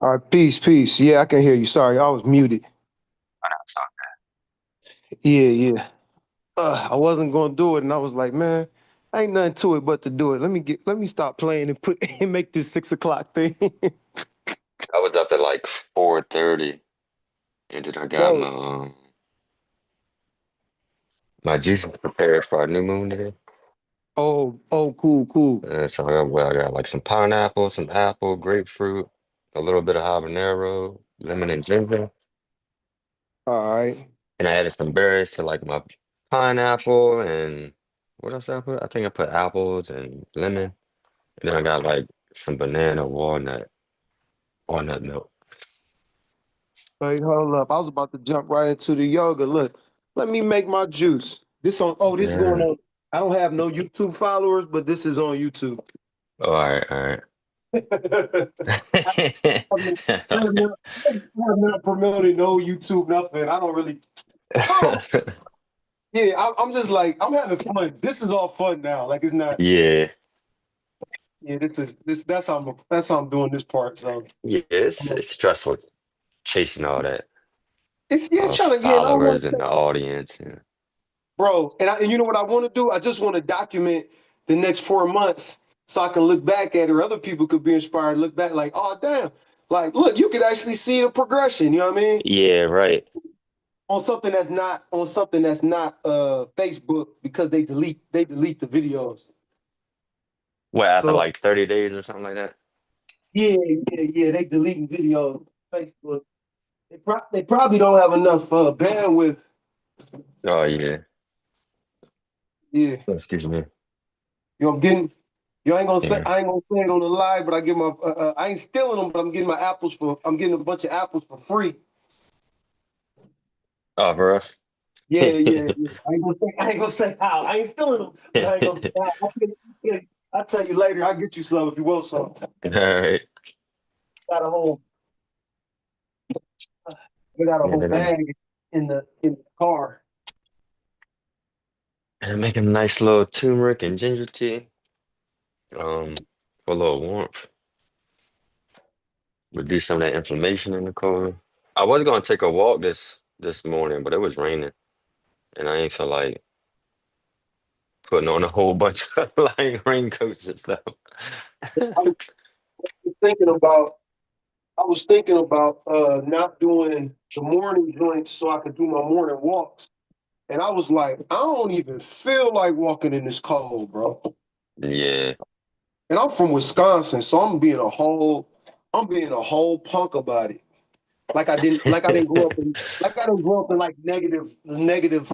All right, peace, peace. Yeah, I can hear you. Sorry, I was muted. So, Yeah, yeah. I wasn't gonna do it, and I was like, man, ain't nothing to it but to do it. Let me stop playing and put and make this 6 o'clock thing. I was up at like 4:30 and then I got Bro, my juices prepared for our new moon today. oh, cool, cool. So I got like some pineapple, some apple, grapefruit, a little bit of habanero, lemon and ginger. All right. And I added some berries to like my pineapple and what else did I put? I think I put apples and lemon. And then I got like some banana walnut milk. Wait, hold up. I was about to jump right into the yoga. Look, let me make my juice. This is going Yeah. on. I don't have no YouTube followers, but this is on YouTube. Oh, all right, all I'm not promoting no YouTube, nothing. I don't really. Oh, right. yeah, I'm just like I'm having fun. This is all fun now. Like it's not. Yeah. Yeah, this is this. That's how I'm doing this part. So Yeah, it's stressful chasing all that it's trying to. Yeah, and I don't want followers and the to, audience. Yeah, bro. And you know what I want to do? I just want to document the next 4 months so I can look back at it, or other people could be inspired. Look back, like, oh damn, like look, you could actually see the progression. You know what I mean? yeah, right. On something that's not Facebook because they delete the videos. What, after So like 30 days or something like that? yeah, yeah, they deleting videos. Facebook. They probably don't have enough bandwidth. Oh, yeah. Yeah, Oh, excuse me. I'm getting. You ain't gonna say Yeah. I ain't gonna say it on the live, but I ain't stealing them, but I'm getting a bunch of apples for free. Oh, bro. Yeah, yeah, yeah. I ain't gonna say how. I ain't stealing them, but I ain't gonna say how. I'll tell you later. I'll get you some if you want some. All right. Got a whole I got a Yeah, whole bag in the car. and I'm making a nice little turmeric and ginger tea. For a little warmth. Reduce some of that inflammation in the cold. I was gonna take a walk this morning, but it was raining, and I ain't feel like putting on a whole bunch of like raincoats and stuff. Thinking about I was thinking about not doing the morning joints so I could do my morning walks. And I was like, I don't even feel like walking in this cold, bro. Yeah. And I'm from Wisconsin, so I'm being a whole punk about it. Like I didn't grow up in like negative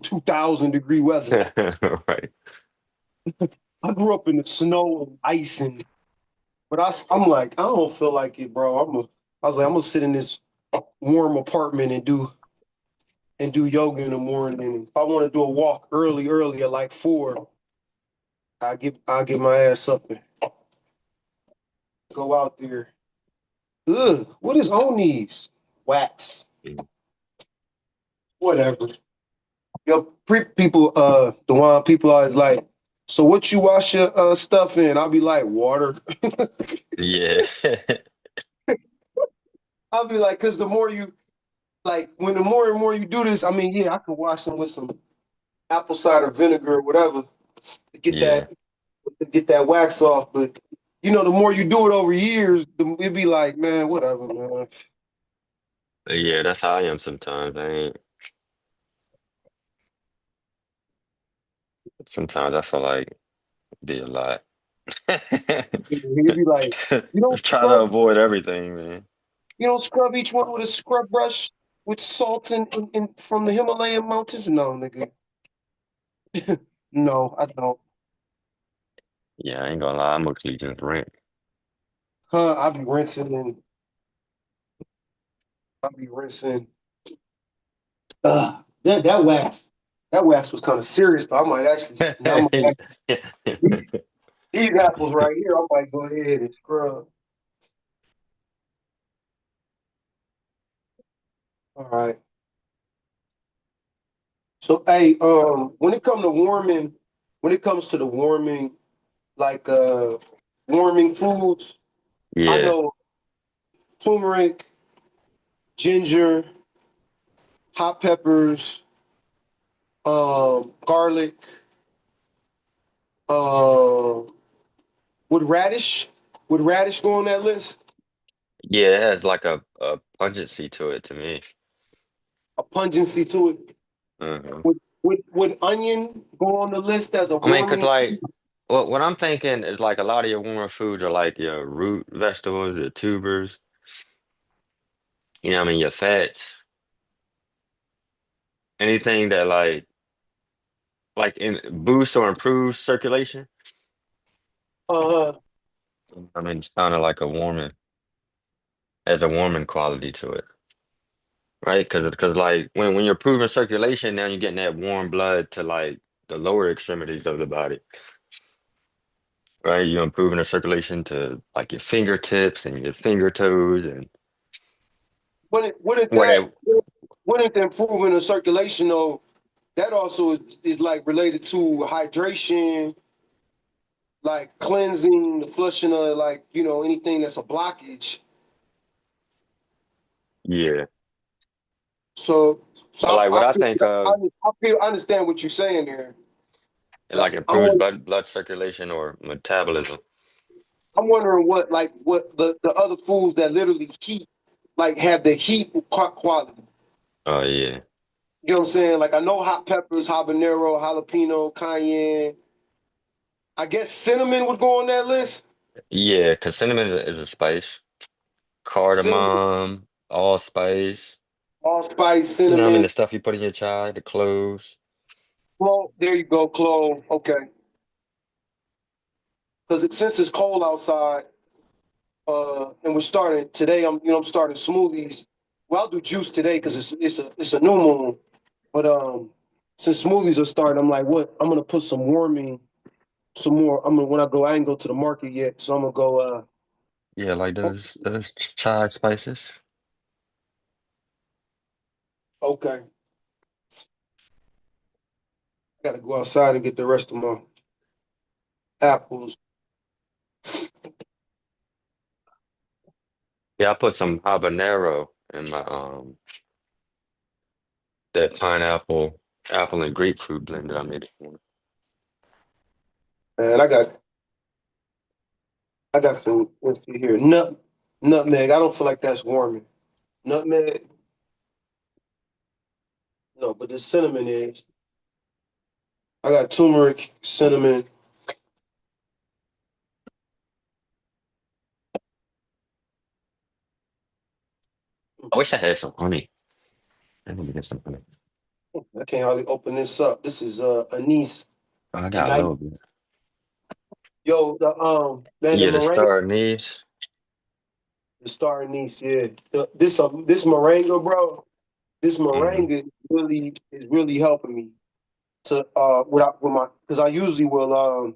2,000 degree weather. Right. I grew up in the snow and ice but I'm like, I don't feel like it, bro. I was like, I'm gonna sit in this warm apartment and do yoga in the morning. If I want to do a walk early at like 4, I get my ass up and go out there. Ugh, what is on these? Wax. Whatever. The one people always like, so what you wash your stuff in? I'll be like, water. Yeah. I'll be like, because the more you like, when the more and more you do this, I mean, yeah, I can wash them with some apple cider vinegar or whatever to get Yeah. that to get that wax off. But the more you do it over years, it'd be like, man, whatever, man. Yeah, that's how I am sometimes. I ain't sometimes I feel like it'd be a lot. He'd be like, you don't Try to scrub, avoid everything, man. you don't scrub each one with a scrub brush with salt from the Himalayan mountains. No, nigga, no, I don't. Yeah, I ain't gonna lie, I'm mostly just rent. I be rinsing and I be rinsing. That wax was kind of serious. Though. I might these apples right here. I might go ahead and scrub. All right. So, hey, when it comes to the warming, like warming foods, I Yeah. know turmeric, ginger, hot peppers, garlic, uh, would radish would radish go on that list? Yeah, it has like a pungency to it to me. A pungency to it. Mhm. Would onion go on the list as a I mean, cause warming? like what I'm thinking is like a lot of your warmer foods are like your root vegetables, your tubers, you know what I mean, your fats, anything that like in boosts or improves circulation. Uh-huh. I mean, it's kind of like a warming, has a warming quality to it, right? Because like when you're improving circulation, now you're getting that warm blood to like the lower extremities of the body, right? You're improving the circulation to like your fingertips and your finger toes and Wouldn't where that that, wouldn't the improvement of circulation though, that also is like related to hydration, like cleansing, the flushing of like, anything that's a blockage. yeah. So so But like what I I feel think I understand what you're saying there. it But like improves blood circulation or metabolism. I'm wondering what the other foods that literally heat, like have the heat quality. Oh yeah. You know what I'm saying? Like I know hot peppers, habanero, jalapeno, cayenne. I guess cinnamon would go on that list. Yeah, because cinnamon is a spice. Cinnamon, Cardamom, allspice. allspice, You know what I mean? cinnamon. The stuff you put in your chai, the cloves. Clove, there you go, clove. Okay, because since it's cold outside, and we're starting today, I'm starting smoothies. Well, I'll do juice today because it's a new moon. But since smoothies are starting, I'm like, what? I'm gonna put some more. When I go, I ain't go to the market yet, so I'm gonna go. Yeah, like those chai spices. Okay, I gotta go outside and get the rest of my apples. Yeah, I put some habanero in my that pineapple, apple and grapefruit blend that I made this morning. And I got some. Let's see here, nutmeg. I don't feel like that's warming. Nutmeg, no, but the cinnamon is. I got turmeric, cinnamon. I wish I had some honey. I need to get some honey. I can't hardly open this up. This is anise. Oh, I The got a night. little bit. Yo, man, the Yeah, the meringue, star anise. the star anise. Yeah, this moringa, bro. This Hmm. moringa is really helping me to with my because I usually will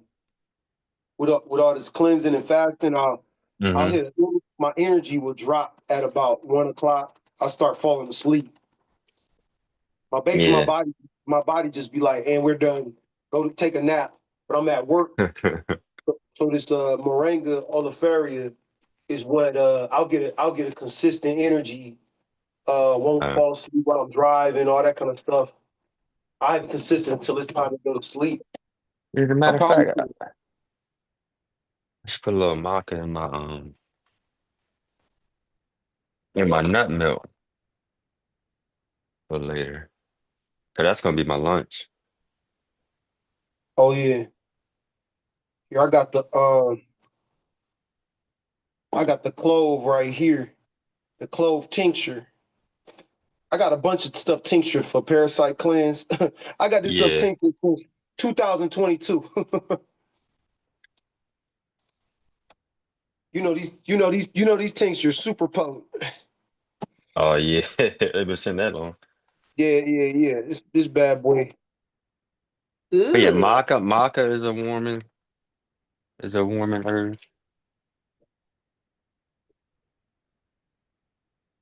with all this cleansing and fasting, I'll Hmm. hit my energy will drop at about 1 o'clock. I start falling asleep. Basically Yeah. my body just be like, and we're done. Go to take a nap. But I'm at work, so this moringa oleifera is what I'll get a consistent energy. Won't Uh, fall asleep while I'm driving, all that kind of stuff. I have consistent until it's time to go to sleep. as a I'm matter of probably fact, I should put a little maca in my nut milk for later. Cause that's gonna be my lunch. oh yeah. Here I got the clove right here. The clove tincture. I got a bunch of stuff tincture for parasite cleanse. I got this stuff Yeah. tinctured since 2022. these tinctures super potent. Oh yeah. They've been sitting that long. Yeah, yeah, yeah. This bad boy. But yeah, Ugh. maca is a warming herb.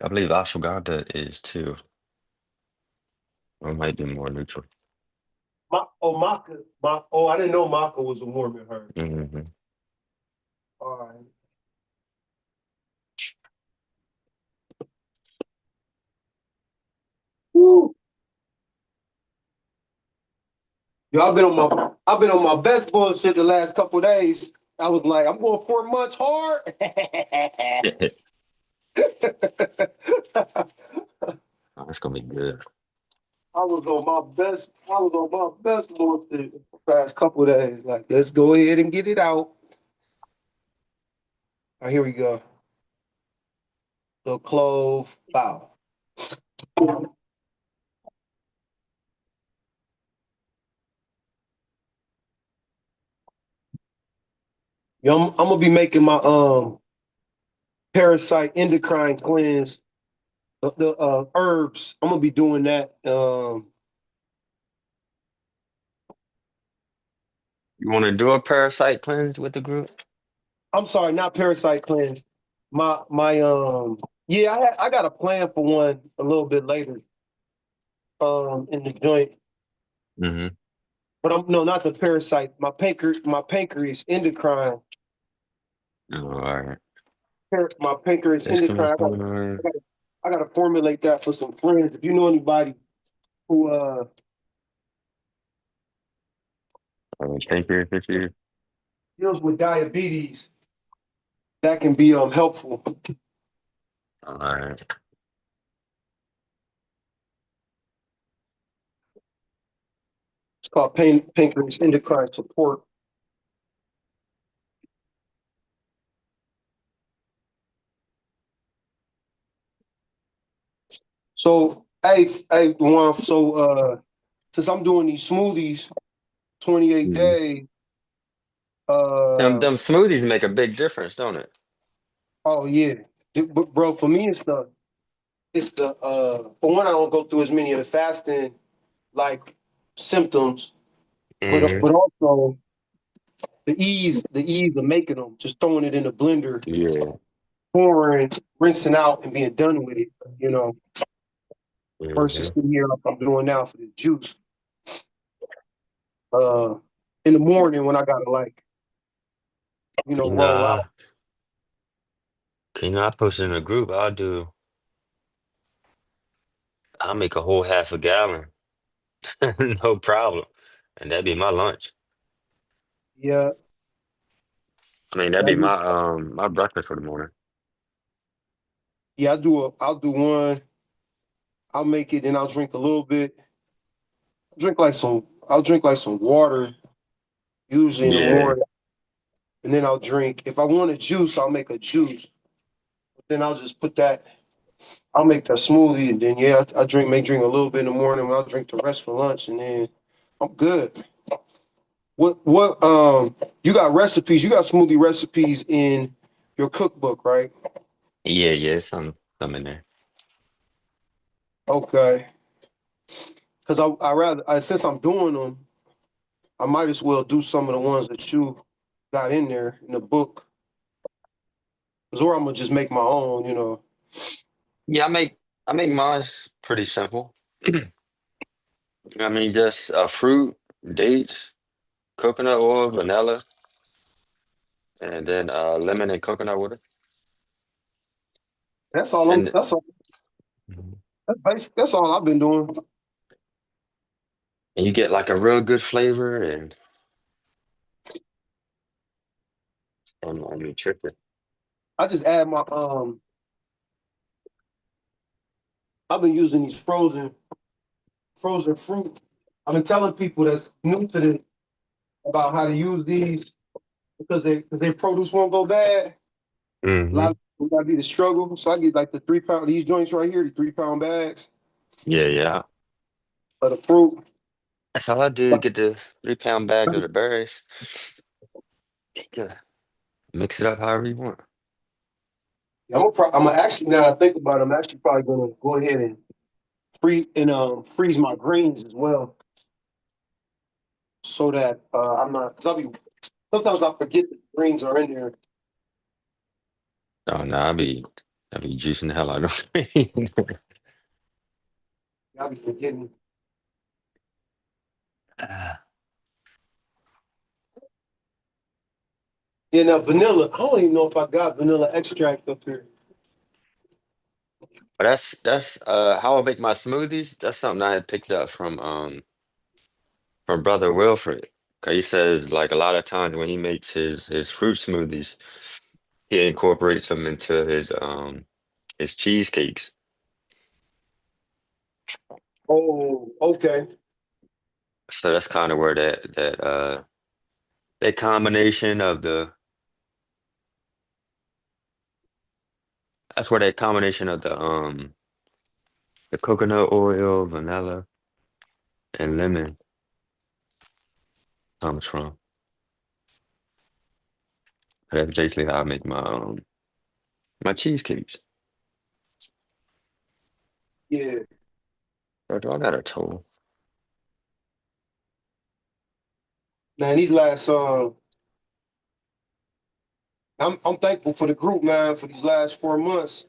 I believe ashwagandha is too. Or it might be more neutral. I didn't know maca was a warming herb. Hmm. All right. Woo. Yo, I've been on my best bullshit the last couple of days. I was like, I'm going 4 months hard. Oh, it's gonna be good. I was on my best bullshit the past couple of days. Like, let's go ahead and get it out. All right, here we go. Little clove, bow. Yo, I'm gonna be making my parasite endocrine cleanse. The herbs. I'm gonna be doing that. You want to do a parasite cleanse with the group? I'm sorry, not parasite cleanse. My yeah, I got a plan for one a little bit later. In the joint, Mm-hmm. but I'm no, not the parasite. My pancreas endocrine. All right. My pancreas It's gonna endocrine. I got be I got I got to formulate that for some friends. If you know anybody who pancreas issues. deals with diabetes, that can be helpful. All right. It's called pancreas endocrine support. So, hey, Juan. So, since I'm doing these smoothies, 28 Mhm. days. Them smoothies make a big difference, don't it? Oh yeah, but bro, for me for one, I don't go through as many of the fasting like symptoms, but Hmm. also the ease of making them, just throwing it in the blender, Yeah. pouring, rinsing out, and being done with it. You know, versus Hmm. sitting here like I'm doing now for the juice. Uh, in the morning when I gotta like You know, roll out. I post in a group. I'll make a whole half a gallon, no problem, and that'd be my lunch. Yeah, I mean, that'd I be do. my breakfast for the morning. Yeah, I'll do one. I'll make it, and I'll drink a little bit. I'll drink like some water usually in the Yeah. morning, and then I'll drink. If I want a juice, I'll make a juice. Then I'll just put that. I'll make that smoothie, and then yeah, I drink a little bit in the morning. I'll drink the rest for lunch, and then I'm good. What you got recipes? You got smoothie recipes in your cookbook, right? Yeah, yeah, some in there. Okay, because since I'm doing them, I might as well do some of the ones that you got in there in the book, 'cause or I'm gonna just make my own. Yeah, I make mine pretty simple. I mean, just fruit, dates, coconut oil, vanilla, and then lemon and coconut water. That's all. And Mhm. That's all I've been doing. and you get like a real good flavor and nutrition. I just add my I've been using these frozen fruit. I've been telling people that's new to this about how to use these because their produce won't go bad. A lot Hmm. of people gotta be the struggle. So I get like the 3 pound these joints right here, the 3 pound bags Yeah, yeah. of the fruit. That's all I do. Get the 3 pound bag of the berries. Yeah. Mix it up however you want. I'm actually now that I think about it, I'm actually probably gonna go ahead and freeze my greens as well, so that I'm not because sometimes I forget the greens are in there. Oh no, I be juicing the hell out of it. I'll be forgetting. Ah. Yeah, now vanilla. I don't even know if I got vanilla extract up here. But that's how I make my smoothies. That's something I had picked up from Brother Wilfred. 'Cause he says like a lot of times when he makes his fruit smoothies, he incorporates them into his cheesecakes. Oh, okay. So that's kind of where that combination of the coconut oil, vanilla, and lemon comes from. That's basically how I make my cheesecakes. Yeah, Or do I got a total? man. These last I'm thankful for the group, man, for these last 4 months.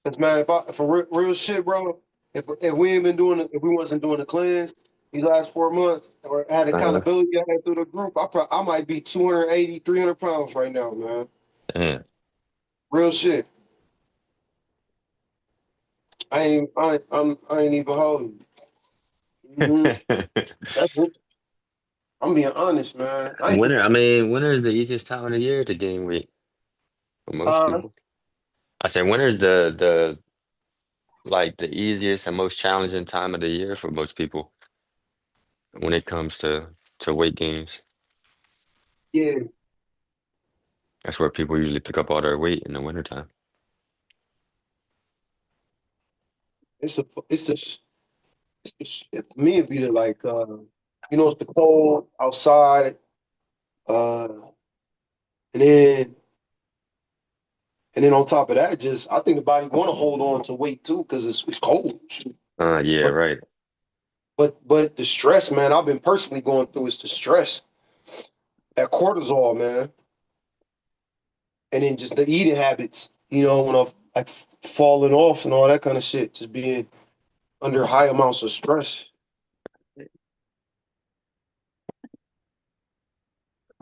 'Cause man, if for real shit, bro, if we ain't been doing it, if we wasn't doing the cleanse these last 4 months or had Uh, accountability I had through the group, I might be 280, 300 pounds right now, man. yeah. Real shit. I ain't even holding. Mm-hmm. That's it. I'm being honest, man. I mean, winter is the easiest time of the year to gain weight for most Uh, people. I say winter is the like the easiest and most challenging time of the year for most people when it comes to weight gains. yeah, That's where people usually pick up all their weight in the wintertime. it's just shit for me. It'd be the like, it's the cold outside, uh, and then and then on top of that, just I think the body want to hold on to weight too because it's cold. Yeah, But right. but the stress, man, I've been personally going through is the stress, that cortisol, man, and then just the eating habits. When I've like falling off and all that kind of shit, just being under high amounts of stress.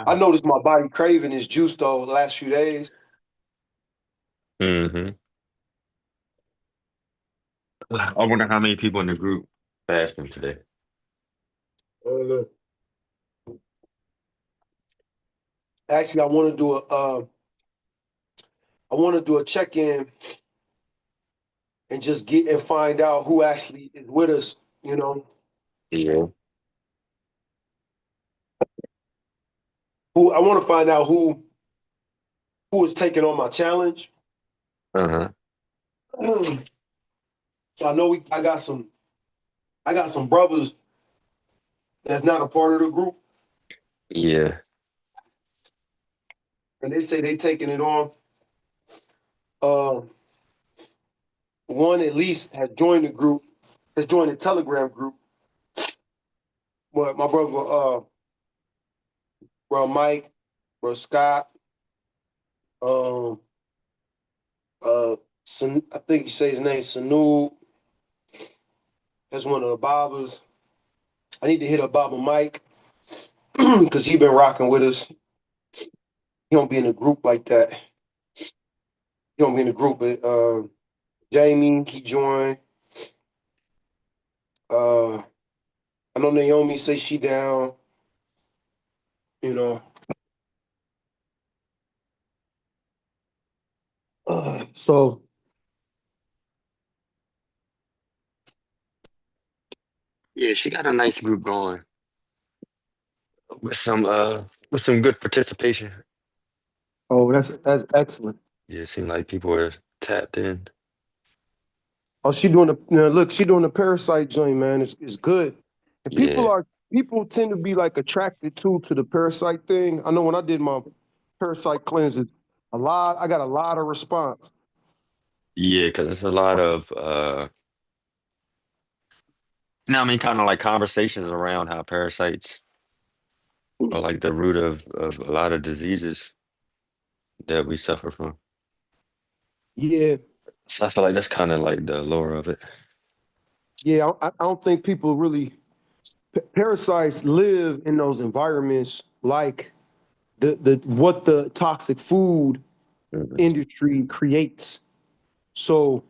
I noticed my body craving is juice though the last few days. Hmm. I wonder how many people in the group fasting today. Uh, Actually, I want to do a check in and just get and find out who actually is with us. You know, Yeah. who I want to find out who is taking on my challenge. Uh-huh. So I know I got some brothers that's not a part of the group, Yeah. and they say they taking it on. Uh, One at least has joined the group, has joined the Telegram group. But my brother, bro Mike, bro Scott, um, I think you say his name, Sanu. That's one of the Bobbers. I need to hit up Baba Mike because he been rocking with us. He don't be in a group like that. He don't be in the group, but Jamie, he joined. Uh, I know Naomi say she down. You know, so Yeah, she got a nice group going with some good participation. oh, that's excellent. Yeah, it seemed like people were tapped in. Oh, she doing look. She doing the parasite joint, man. It's good. And Yeah. people tend to be like attracted to the parasite thing. I know when I did my parasite cleanses, I got a lot of response. Yeah, because there's a lot of I mean kind of like conversations around how parasites are like the root of a lot of diseases that we suffer from. Yeah, So I feel like that's kind of like the lore of it. yeah. I don't think people really parasites live in those environments like the what the toxic food Mhm. industry creates. So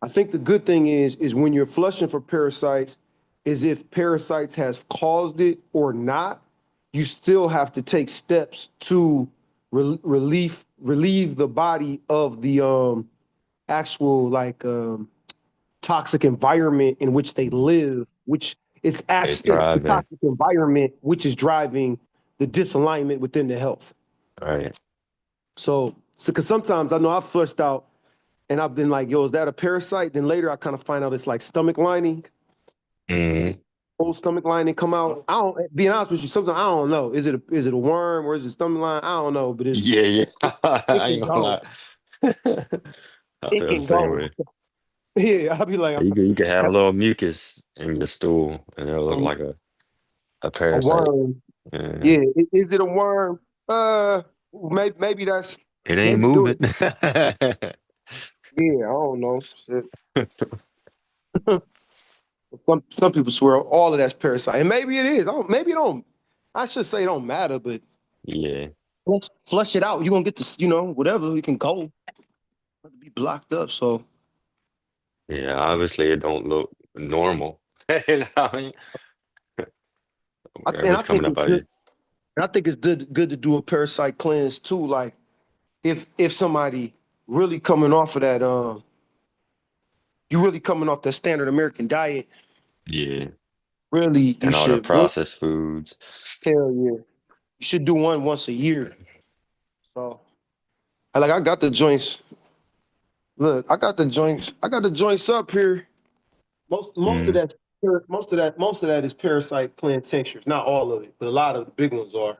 I think the good thing is when you're flushing for parasites, is if parasites has caused it or not, you still have to take steps to relieve the body of the actual like toxic environment in which they live, which They it's the thrive in. toxic environment which is driving the disalignment within the health. Right. So because sometimes I know I've flushed out and I've been like, yo, is that a parasite? Then later I kind of find out it's like stomach lining, Mm. whole stomach lining come out. I don't being honest with you, sometimes I don't know. Is it a worm or is it stomach line? I don't know, but Yeah, yeah. it I can ain't gonna go. lie. I It feel the can same go. way. Yeah, I'll be like You can have a little mucus in your stool and it'll look um, like a a parasite. worm. Yeah. Yeah, is it a worm? Maybe that's It ain't maybe do moving. it. Yeah, I don't know. Shit. Some people swear all of that's parasite, and maybe it is. Maybe it don't. I should say it don't matter, but Yeah. flush it out. You're gonna get this, whatever. You can go. Not to be blocked up. So Yeah, obviously it don't look normal. You know what I mean? and Whatever's I think coming up it's out of good. you. And I think it's good to do a parasite cleanse too. Like if somebody really coming off of that, you really coming off that standard American diet, Yeah. really you And all the should really processed foods. hell yeah. You should do one once a year. So I got the joints. Look, I got the joints. I got the joints up here. Most of Mm. that most of that is parasite plant tinctures. Not all of it, but a lot of the big ones are.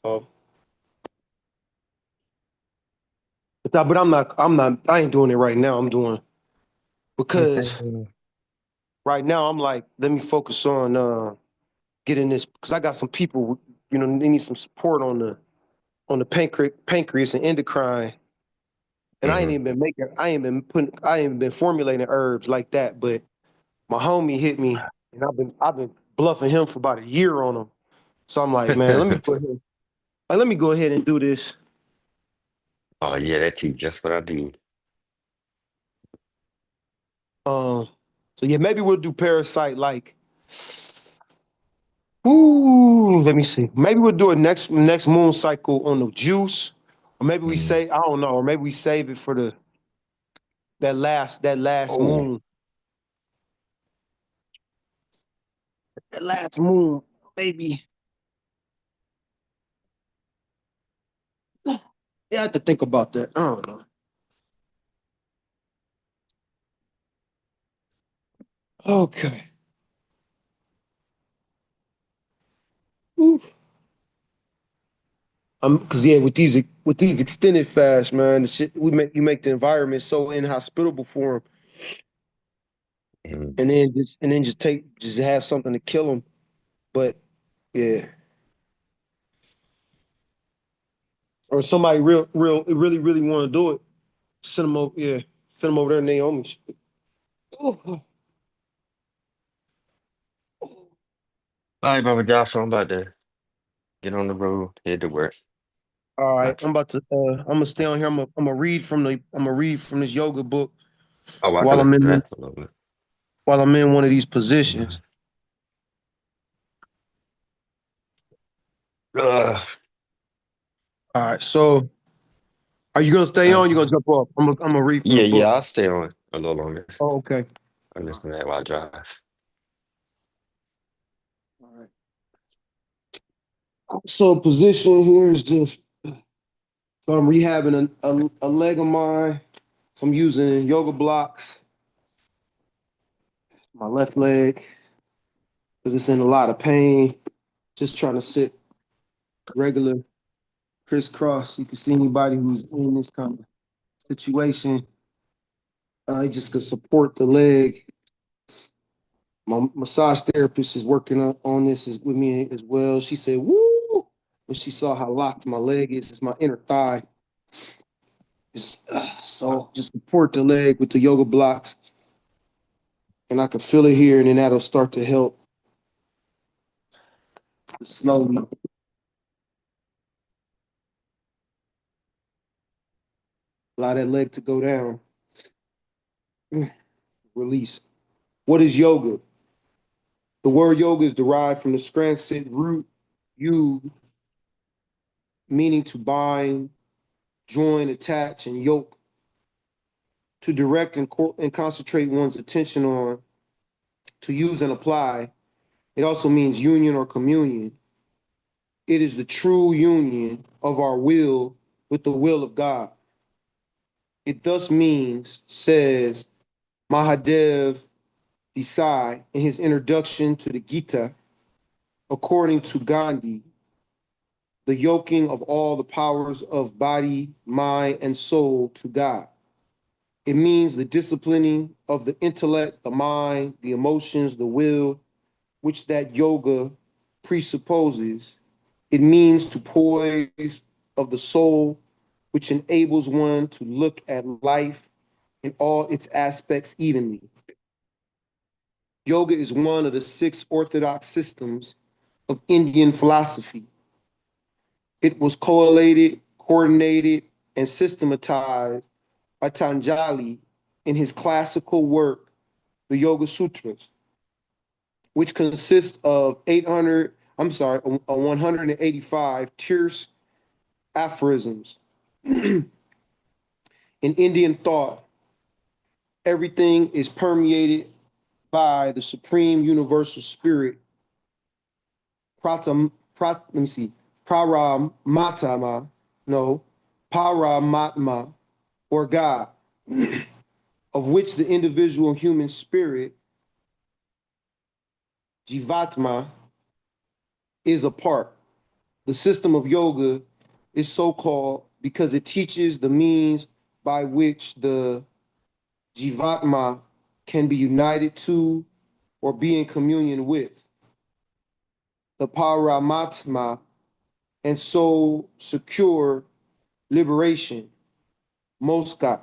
So, but I ain't doing it right now. I'm doing because Anything. right now I'm like, let me focus on getting this because I got some people, they need some support on the pancreas and endocrine. And Hmm. I ain't been formulating herbs like that, but my homie hit me and I've been bluffing him for about a year on them. So I'm like, man, let me go ahead and do this. Oh yeah, that tea just what I do. Um, so yeah, maybe we'll do parasite like, ooh, let me see. Maybe we'll do a next moon cycle on the juice, or maybe we Mm. say I don't know, or maybe we save it for that last Oh, moon, that last moon, maybe. Yeah, I have to think about that. I don't know. Okay. Ooh. Cause yeah, with these extended fasts, man, the shit you make the environment so inhospitable for them, mm. and then just have something to kill them. But yeah, or somebody really want to do it, send them over. Yeah, send them over there, Naomi's. Oh, All right, brother Joshua, I'm about to get on the road, head to work. all right, Right. I'm gonna stay on here. I'm gonna read from this yoga book Oh, I can while I'm listen to in that a little bit. one of these Mm. positions. Uh, All right, so are you gonna stay on? You gonna jump off? I'm gonna read from the yeah, yeah, book. I'll stay on a little longer. Oh, okay. I listen to that while I drive. All right. So position here is just so I'm rehabbing a leg of mine. So I'm using yoga blocks. My left leg because it's in a lot of pain. Just trying to sit regular crisscross. You can see anybody who's in this kind of situation. I just could support the leg. My massage therapist is working on this is with me as well. She said, "Woo!" when she saw how locked my leg is. It's my inner thigh. So just support the leg with the yoga blocks, and I can feel it here, and then that'll start to help slowly. Allow that leg to go down. Release. What is yoga? The word yoga is derived from the Sanskrit root "yu," meaning to bind, join, attach, and yoke, to direct and concentrate one's attention on, to use and apply. It also means union or communion. It is the true union of our will with the will of God. It thus means, says Mahadev Desai in his introduction to the Gita, according to Gandhi, the yoking of all the powers of body, mind, and soul to God. It means the disciplining of the intellect, the mind, the emotions, the will, which that yoga presupposes. It means to poise of the soul, which enables one to look at life in all its aspects evenly. Yoga is one of the 6 orthodox systems of Indian philosophy. It was collated, coordinated, and systematized by Patanjali in his classical work, the Yoga Sutras, which consists of 185 terse aphorisms. In Indian thought, everything is permeated by the supreme universal spirit, let me see, Paramatma, no, Paramatma, or God, of which the individual human spirit, Jivatma, is a part. The system of yoga is so called because it teaches the means by which the Jivatma can be united to or be in communion with the Paramatma and so secure liberation, moksha.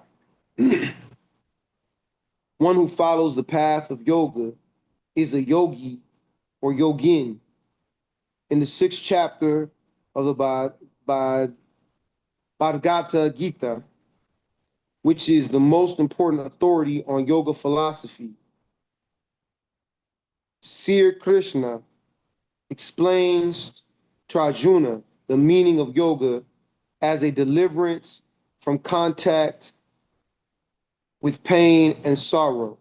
One who follows the path of yoga is a yogi or yogin. In the 6th chapter of the Bhagavad Gita, which is the most important authority on yoga philosophy, Sri Krishna explains to Arjuna the meaning of yoga as a deliverance from contact with pain and sorrow.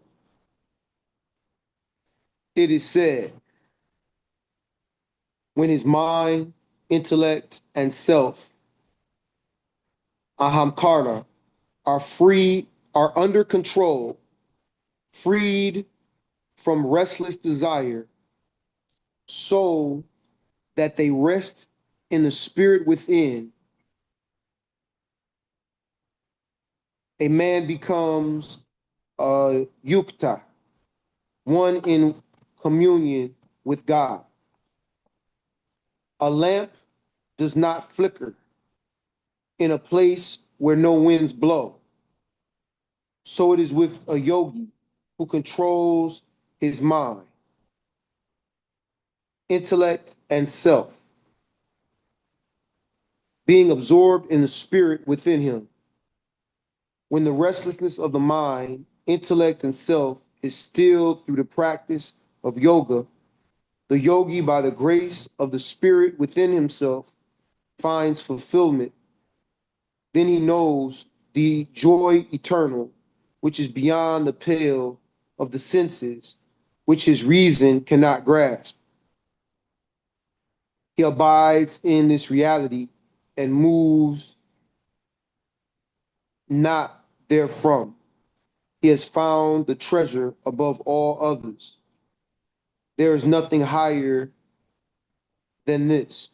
It is said, when his mind, intellect, and self, ahamkara, are free, are under control, freed from restless desire, so that they rest in the spirit within, a man becomes a yukta, one in communion with God. A lamp does not flicker in a place where no winds blow. So it is with a yogi who controls his mind, intellect, and self, being absorbed in the spirit within him. When the restlessness of the mind, intellect, and self is stilled through the practice of yoga, the yogi, by the grace of the spirit within himself, finds fulfillment. Then he knows the joy eternal, which is beyond the pale of the senses, which his reason cannot grasp. He abides in this reality and moves not therefrom. He has found the treasure above all others. There is nothing higher than this.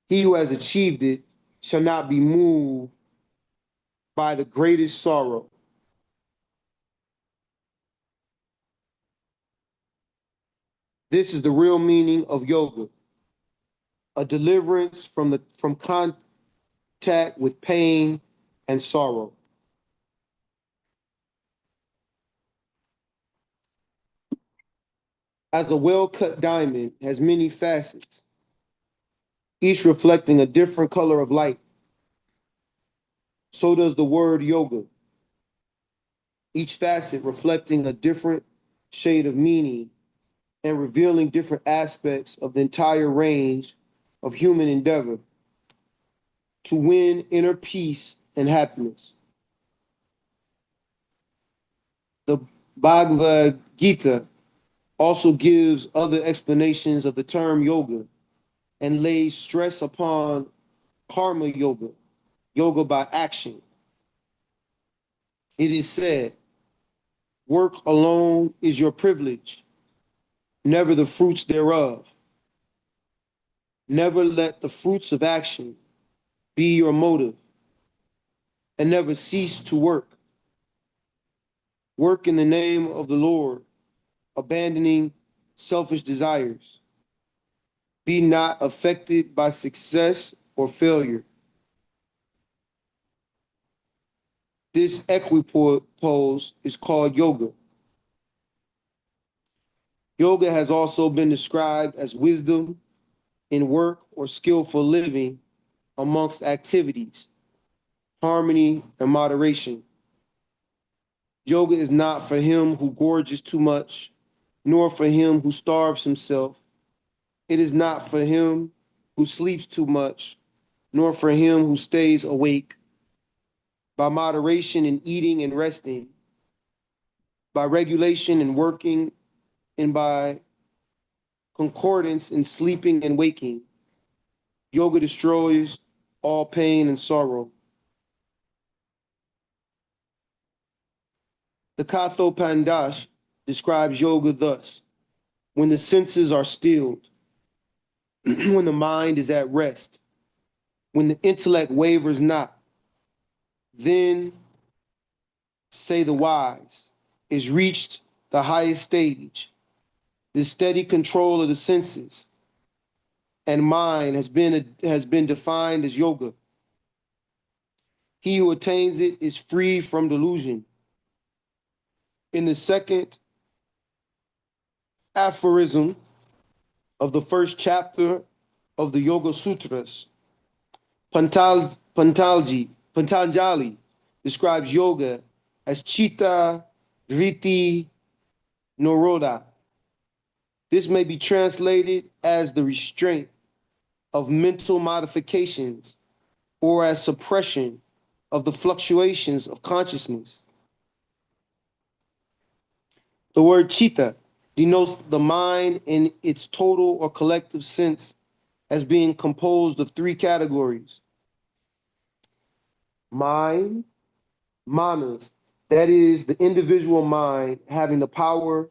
He who has achieved it shall not be moved by the greatest sorrow. This is the real meaning of yoga, a deliverance from contact with pain and sorrow. As a well-cut diamond has many facets, each reflecting a different color of light. So does the word yoga, each facet reflecting a different shade of meaning and revealing different aspects of the entire range of human endeavor to win inner peace and happiness. The Bhagavad Gita also gives other explanations of the term yoga and lays stress upon karma yoga, yoga by action. It is said, work alone is your privilege, never the fruits thereof. Never let the fruits of action be your motive, and never cease to work. Work in the name of the Lord, abandoning selfish desires. Be not affected by success or failure. This equipoise is called yoga. Yoga has also been described as wisdom in work or skillful living amongst activities, harmony and moderation. Yoga is not for him who gorges too much, nor for him who starves himself. It is not for him who sleeps too much, nor for him who stays awake. By moderation in eating and resting, by regulation in working, and by concordance in sleeping and waking, yoga destroys all pain and sorrow. The Kathopandash describes yoga thus: when the senses are stilled, when the mind is at rest, when the intellect wavers not, then, say the wise, is reached the highest stage. The steady control of the senses and mind has been defined as yoga. He who attains it is free from delusion. In the second aphorism of the first chapter of the Yoga Sutras, Patanjali describes yoga as chitta, vritti, nirodha. This may be translated as the restraint of mental modifications or as suppression of the fluctuations of consciousness. The word chitta denotes the mind in its total or collective sense as being composed of three categories: mind, manas, that is, the individual mind having the power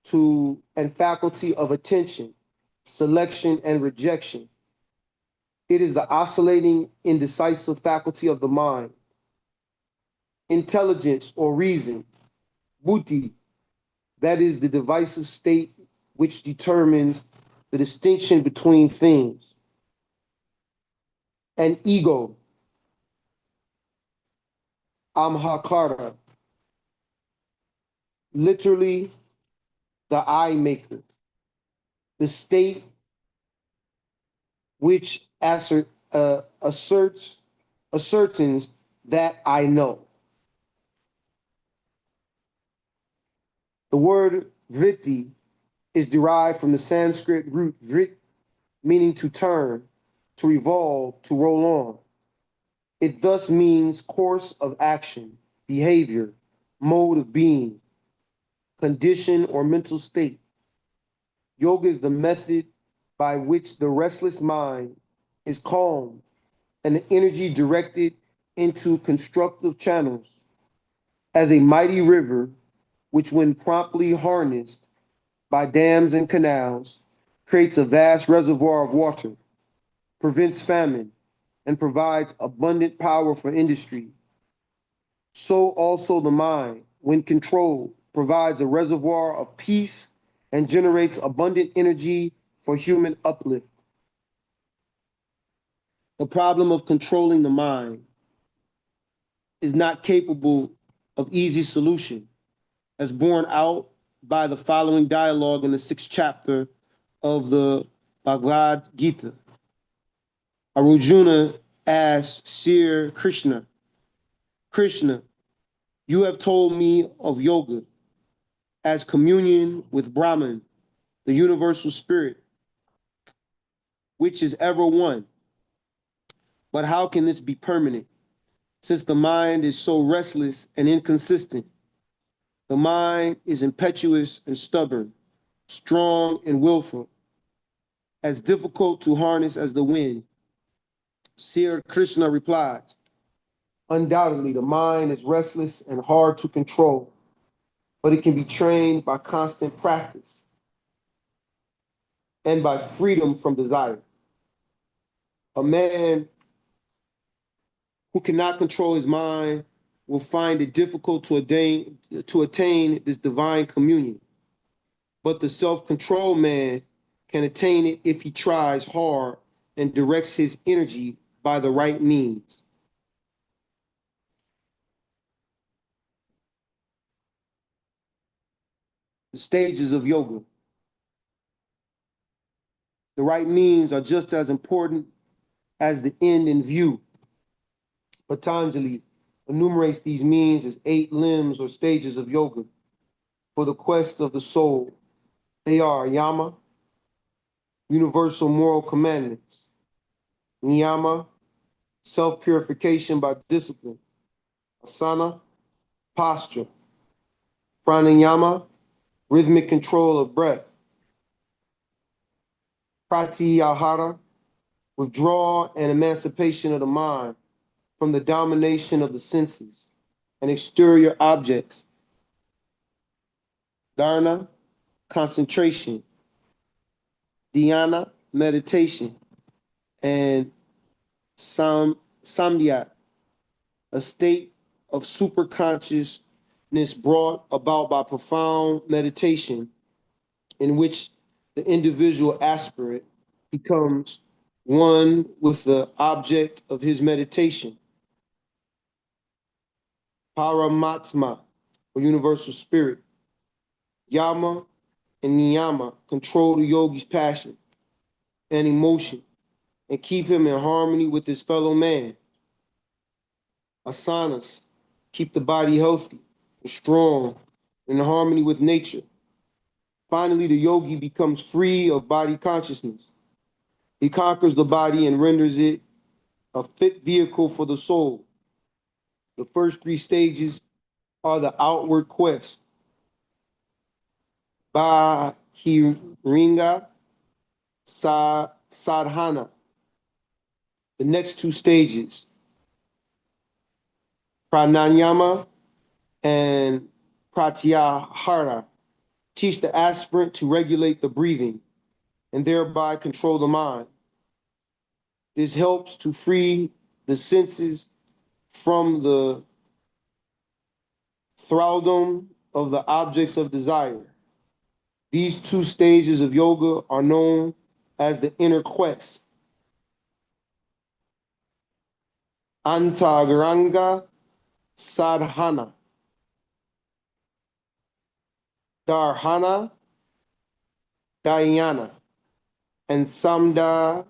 to and faculty of attention, selection, and rejection. It is the oscillating, indecisive faculty of the mind. Intelligence or reason, buddhi, that is the divisive state which determines the distinction between things. And ego, amhakara, literally the eye maker, the state which ascertains that I know. The word vritti is derived from the Sanskrit root vrit, meaning to turn, to revolve, to roll on. It thus means course of action, behavior, mode of being, condition, or mental state. Yoga is the method by which the restless mind is calmed and the energy directed into constructive channels. As a mighty river, which when promptly harnessed by dams and canals, creates a vast reservoir of water, prevents famine, and provides abundant power for industry. So also the mind, when controlled, provides a reservoir of peace and generates abundant energy for human uplift. The problem of controlling the mind is not capable of easy solution, as borne out by the following dialogue in the sixth chapter of the Bhagavad Gita. Arjuna asked Sri Krishna, Krishna, you have told me of yoga as communion with Brahman, the universal spirit, which is ever one. But how can this be permanent, since the mind is so restless and inconsistent? The mind is impetuous and stubborn, strong and willful, as difficult to harness as the wind. Sri Krishna replies, undoubtedly, the mind is restless and hard to control, but it can be trained by constant practice and by freedom from desire. A man who cannot control his mind will find it difficult to attain this divine communion. But the self-controlled man can attain it if he tries hard and directs his energy by the right means. The stages of yoga. The right means are just as important as the end in view. Patanjali enumerates these means as 8 limbs or stages of yoga for the quest of the soul. They are yama, universal moral commandments; niyama, self-purification by discipline; asana, posture; pranayama, rhythmic control of breath; pratyahara, withdrawal and emancipation of the mind from the domination of the senses and exterior objects; dharana, concentration; dhyana, meditation; and samdhya, a state of superconsciousness brought about by profound meditation, in which the individual aspirant becomes one with the object of his meditation. Paramatma, or universal spirit. Yama and niyama control the yogi's passion and emotion and keep him in harmony with his fellow man. Asanas keep the body healthy and strong, in harmony with nature. Finally, the yogi becomes free of body consciousness. He conquers the body and renders it a fit vehicle for the soul. The first 3 stages are the outward quest. Bahiringa Sadhana. The next 2 stages, pranayama and pratyahara, teach the aspirant to regulate the breathing and thereby control the mind. This helps to free the senses from the thraldom of the objects of desire. These 2 stages of yoga are known as the inner quest. Antagaranga Sadhana, Dharana, Dhyana, and Samadahi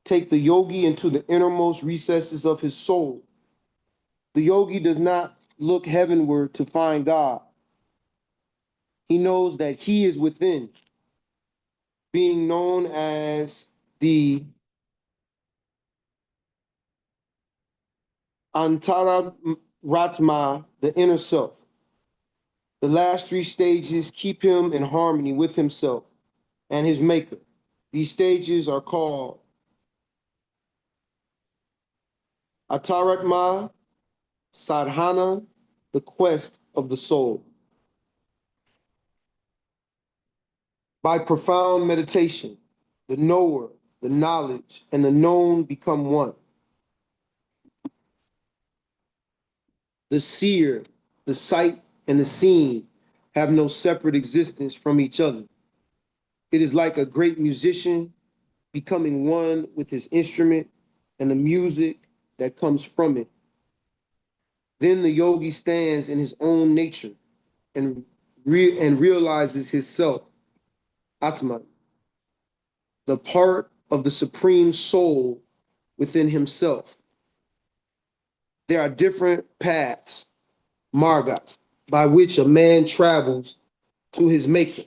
take the yogi into the innermost recesses of his soul. The yogi does not look heavenward to find God. He knows that he is within, being known as the Antaratma, the inner self. The last 3 stages keep him in harmony with himself and his maker. These stages are called Ataratma, Sadhana, the quest of the soul. By profound meditation, the knower, the knowledge, and the known become one. The seer, the sight, and the seen have no separate existence from each other. It is like a great musician becoming one with his instrument and the music that comes from it. Then the yogi stands in his own nature and realizes his self, Atman. the part of the supreme soul within himself. There are different paths, margas, by which a man travels to his maker.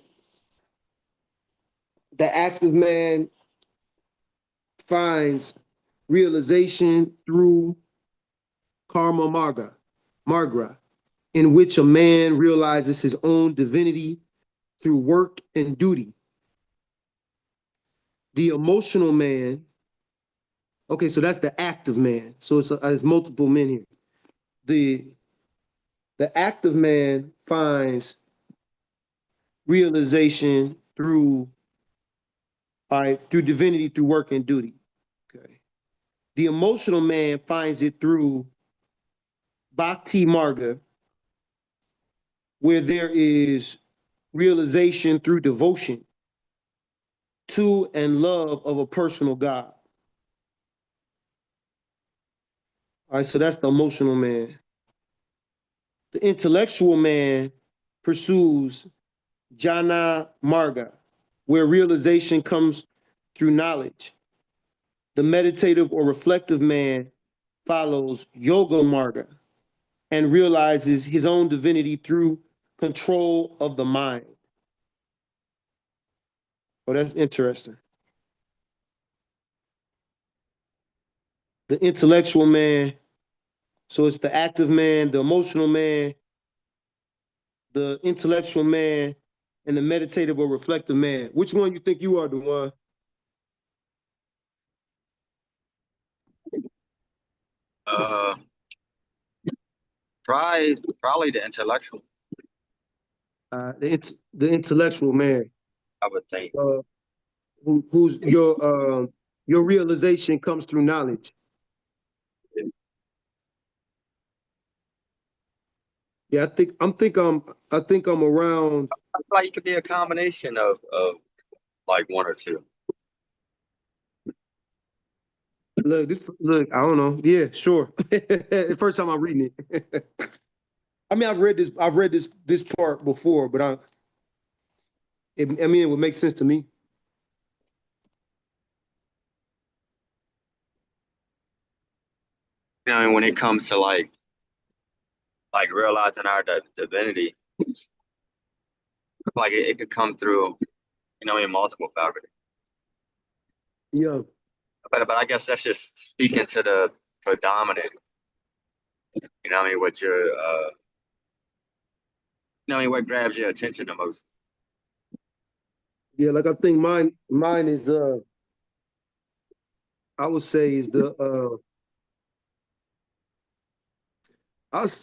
The active man finds realization through karma marga, in which a man realizes his own divinity through work and duty. The emotional man, okay, so that's the active man. So it's multiple men here. The active man finds realization through through divinity, through work and duty. Okay. The emotional man finds it through bhakti marga, where there is realization through devotion to and love of a personal God. All right, so that's the emotional man. The intellectual man pursues jnana marga, where realization comes through knowledge. The meditative or reflective man follows yoga marga and realizes his own divinity through control of the mind. Oh, that's interesting. The intellectual man, so it's the active man, the emotional man, the intellectual man, and the meditative or reflective man. Which one you think you are, the one? Uh, probably the intellectual. The intellectual man, I would think. who's your realization comes through knowledge. Yeah, I think I'm around. I feel like it could be a combination of like one or two. Look, I don't know. Yeah, sure. First time I'm reading it. I mean, I've read this part before, but I mean, it would make sense to me. You know, when it comes to like realizing our divinity, like it could come through, you know, in multiple faculties. Yeah, But I guess that's just speaking to the predominant. You know what I mean? What your you know what I mean? What grabs your attention the most? yeah. Like I think mine is I would say is the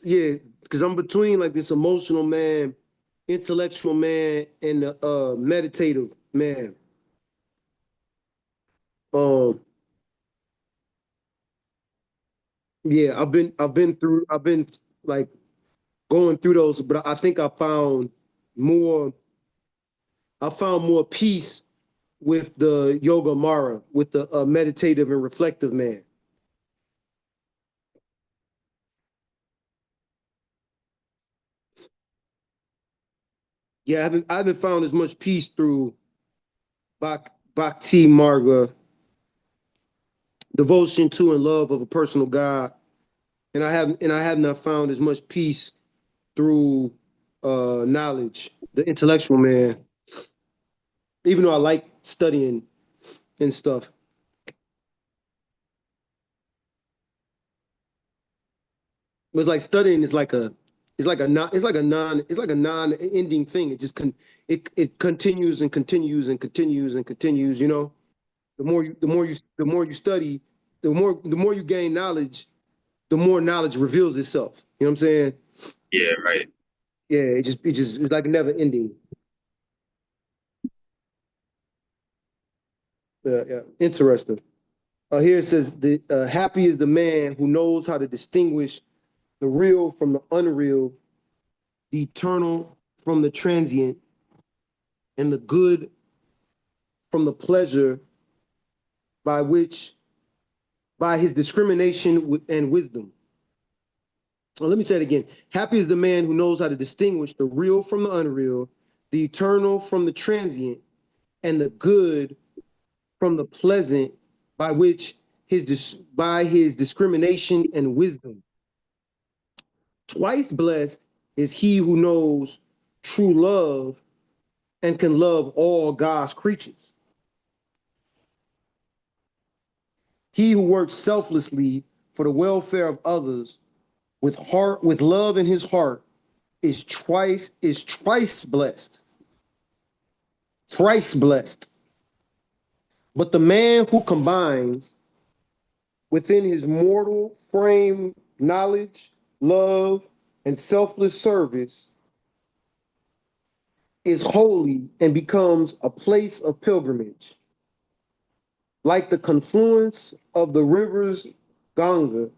yeah, because I'm between like this emotional man, intellectual man, and the meditative man. Um, yeah, I've been like going through those, but I think more I found more peace with the yoga mara, with the meditative and reflective man. Yeah, I haven't found as much peace through bhakti marga, devotion to and love of a personal God, and I have not found as much peace through knowledge, the intellectual man. Even though I like studying and stuff, it's like studying is like a it's like a non-ending thing. It continues and continues and continues and continues. You know, the more you study, the more you gain knowledge, the more knowledge reveals itself. You know what I'm saying? Yeah, right. Yeah, it's like never ending. Yeah, interesting. Here it says the happy is the man who knows how to distinguish the real from the unreal, the eternal from the transient, and the good from the pleasure by which by his discrimination and wisdom. Well, let me say it again. Happy is the man who knows how to distinguish the real from the unreal, the eternal from the transient, and the good from the pleasant, by his discrimination and wisdom. Twice blessed is he who knows true love and can love all God's creatures. He who works selflessly for the welfare of others with love in his heart is twice blessed. Thrice blessed. But the man who combines within his mortal frame knowledge, love, and selfless service is holy and becomes a place of pilgrimage. Like the confluence of the rivers Gangi,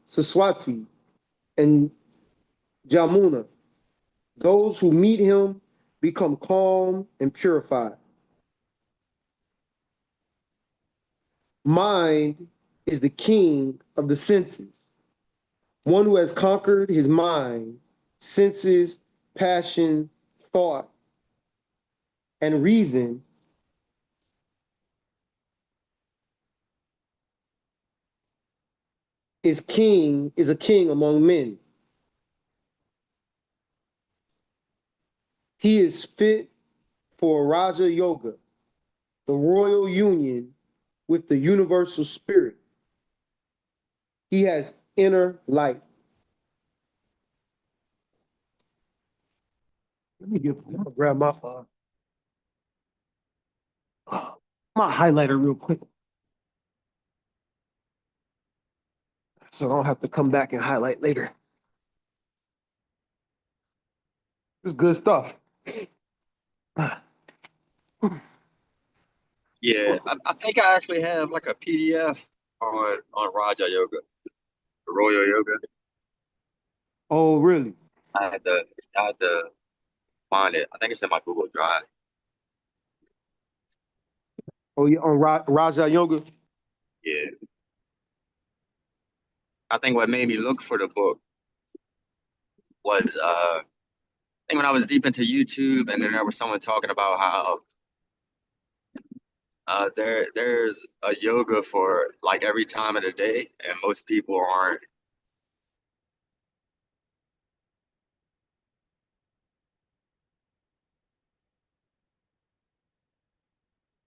Saraswati, and Jamuna, those who meet him become calm and purified. Mind is the king of the senses. One who has conquered his mind, senses, passion, thought, and reason is a king among men. He is fit for Raja Yoga, the royal union with the universal spirit. He has inner light. Let me grab my highlighter real quick, so I don't have to come back and highlight later. This is good stuff. Yeah, I think I actually have like a PDF on Raja Yoga, Royal Yoga. Oh, really? I had to find it. I think it's in my Google Drive. Oh, yeah, on Raja Yoga. Yeah. I think what made me look for the book was I think when I was deep into YouTube, and then there was someone talking about how there's a yoga for like every time of the day, and most people aren't.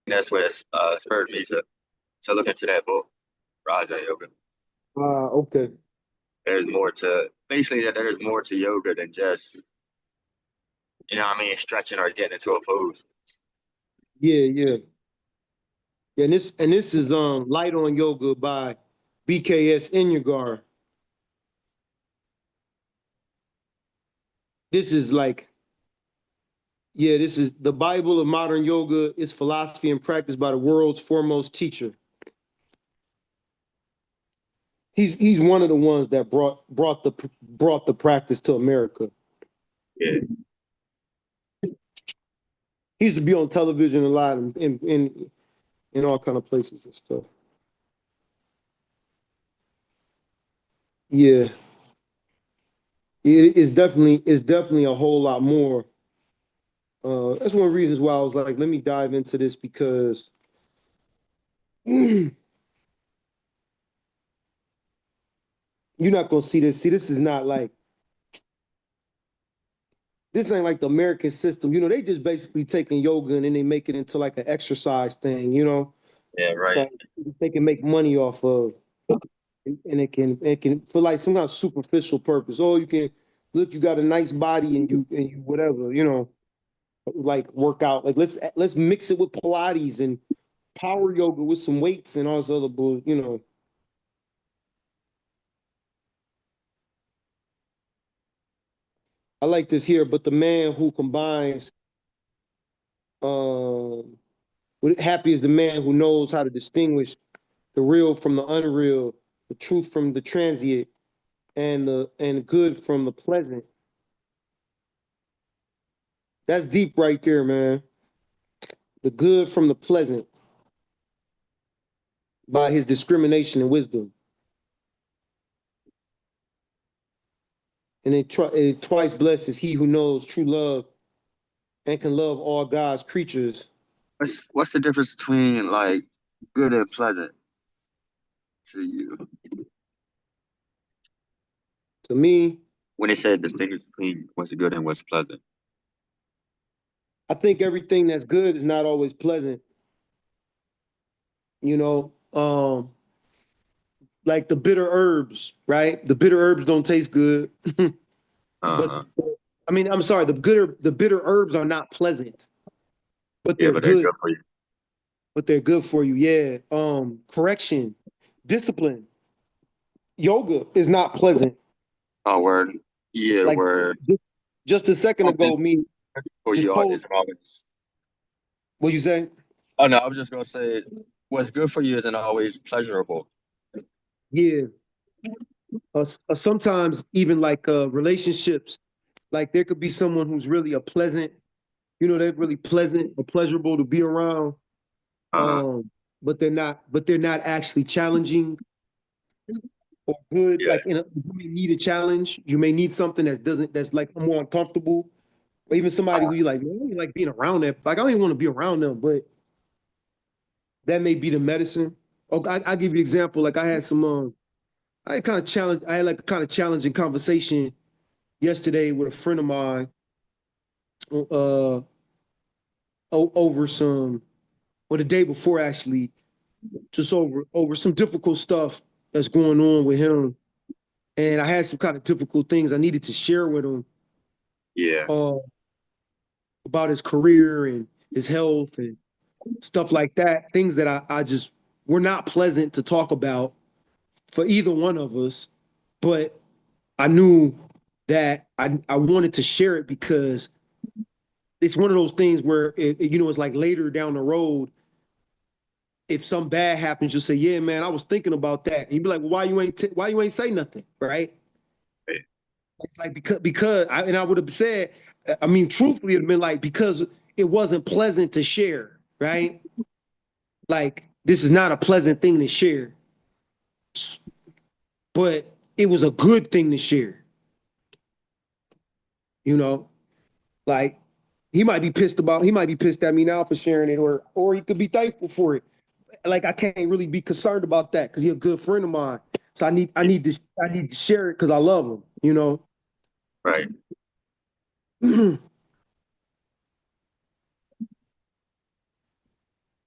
That's what spurred me to look into that book, Raja Yoga. Okay. There's more to basically that there's more to yoga than just what I mean, stretching or getting into a pose. Yeah, yeah. Yeah, and this is Light on Yoga by BKS Iyengar. This is like, yeah, this is the Bible of modern yoga. It's philosophy and practice by the world's foremost teacher. He's one of the ones that brought the practice to America. Yeah. He used to be on television a lot in all kind of places and stuff. Yeah. It's definitely a whole lot more. That's one of the reasons why I was like, let me dive into this, because you're not gonna see this. See, this is not like, this ain't like the American system. They just basically taking yoga and then they make it into like an exercise thing, Yeah, right. that they can make money off of. And it can for like some kind of superficial purpose. Oh, you can look, you got a nice body and you whatever, like work out. Like let's mix it with Pilates and power yoga with some weights and all this other bull. I like this here, but the man who combines happy is the man who knows how to distinguish the real from the unreal, the truth from the transient, and the good from the pleasant. That's deep right there, man. The good from the pleasant by his discrimination and wisdom. And twice blessed is he who knows true love and can love all God's creatures. What's the difference between like good and pleasant to you? To me, When they said distinguish between what's good and what's pleasant. I think everything that's good is not always pleasant. You know, like the bitter herbs, right? The bitter herbs don't taste good, but Uh-huh. I mean, I'm sorry, the bitter herbs are not pleasant, but Yeah, they're but they're good. good for you. But they're good for you. Yeah. Correction, discipline, yoga is not pleasant. Oh, word. Yeah, Like word. just a second Something ago, me for just you posed. isn't always. What you say? Oh no, I was just gonna say what's good for you isn't always pleasurable. Yeah. Sometimes even like relationships, like there could be someone who's really a pleasant, they're really pleasant or pleasurable to be around. Uh-huh. But they're not actually challenging or good. Yeah. Like you may need a challenge. You may need something that's like more uncomfortable. Or even somebody who you like, man, I don't even like being around them. Like I don't even want to be around them, but that may be the medicine. Oh, I give you an example. Like I had like a kind of challenging conversation yesterday with a friend of mine, uh, over some, or the day before actually, just over some difficult stuff that's going on with him, and I had some kind of difficult things I needed to share with him, Yeah. uh, about his career and his health and stuff like that. Things that I just were not pleasant to talk about for either one of us, but I knew that I wanted to share it because it's one of those things where it's like later down the road, if something bad happens, you'll say, "Yeah, man, I was thinking about that." And you'd be like, well, why you ain't say nothing, right? Like because I would have said, I mean, truthfully, it'd been like because it wasn't pleasant to share, right? Like this is not a pleasant thing to share, but it was a good thing to share. You know, like he might be pissed at me now for sharing it, or he could be thankful for it. Like I can't really be concerned about that because he's a good friend of mine. So I need to share it because I love him. Right.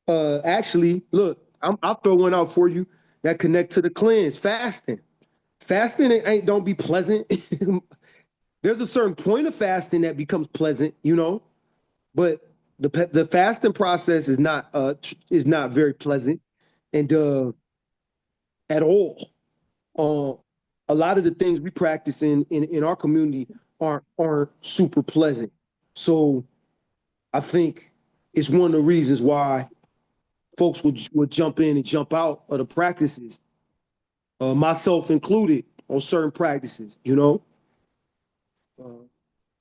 Actually, look, I'll throw one out for you that connect to the cleanse. Fasting. Fasting ain't don't be pleasant. There's a certain point of fasting that becomes pleasant, but the fasting process is not very pleasant and at all. Uh, a lot of the things we practice in our community aren't super pleasant. So I think it's one of the reasons why folks would jump in and jump out of the practices, myself included, on certain practices.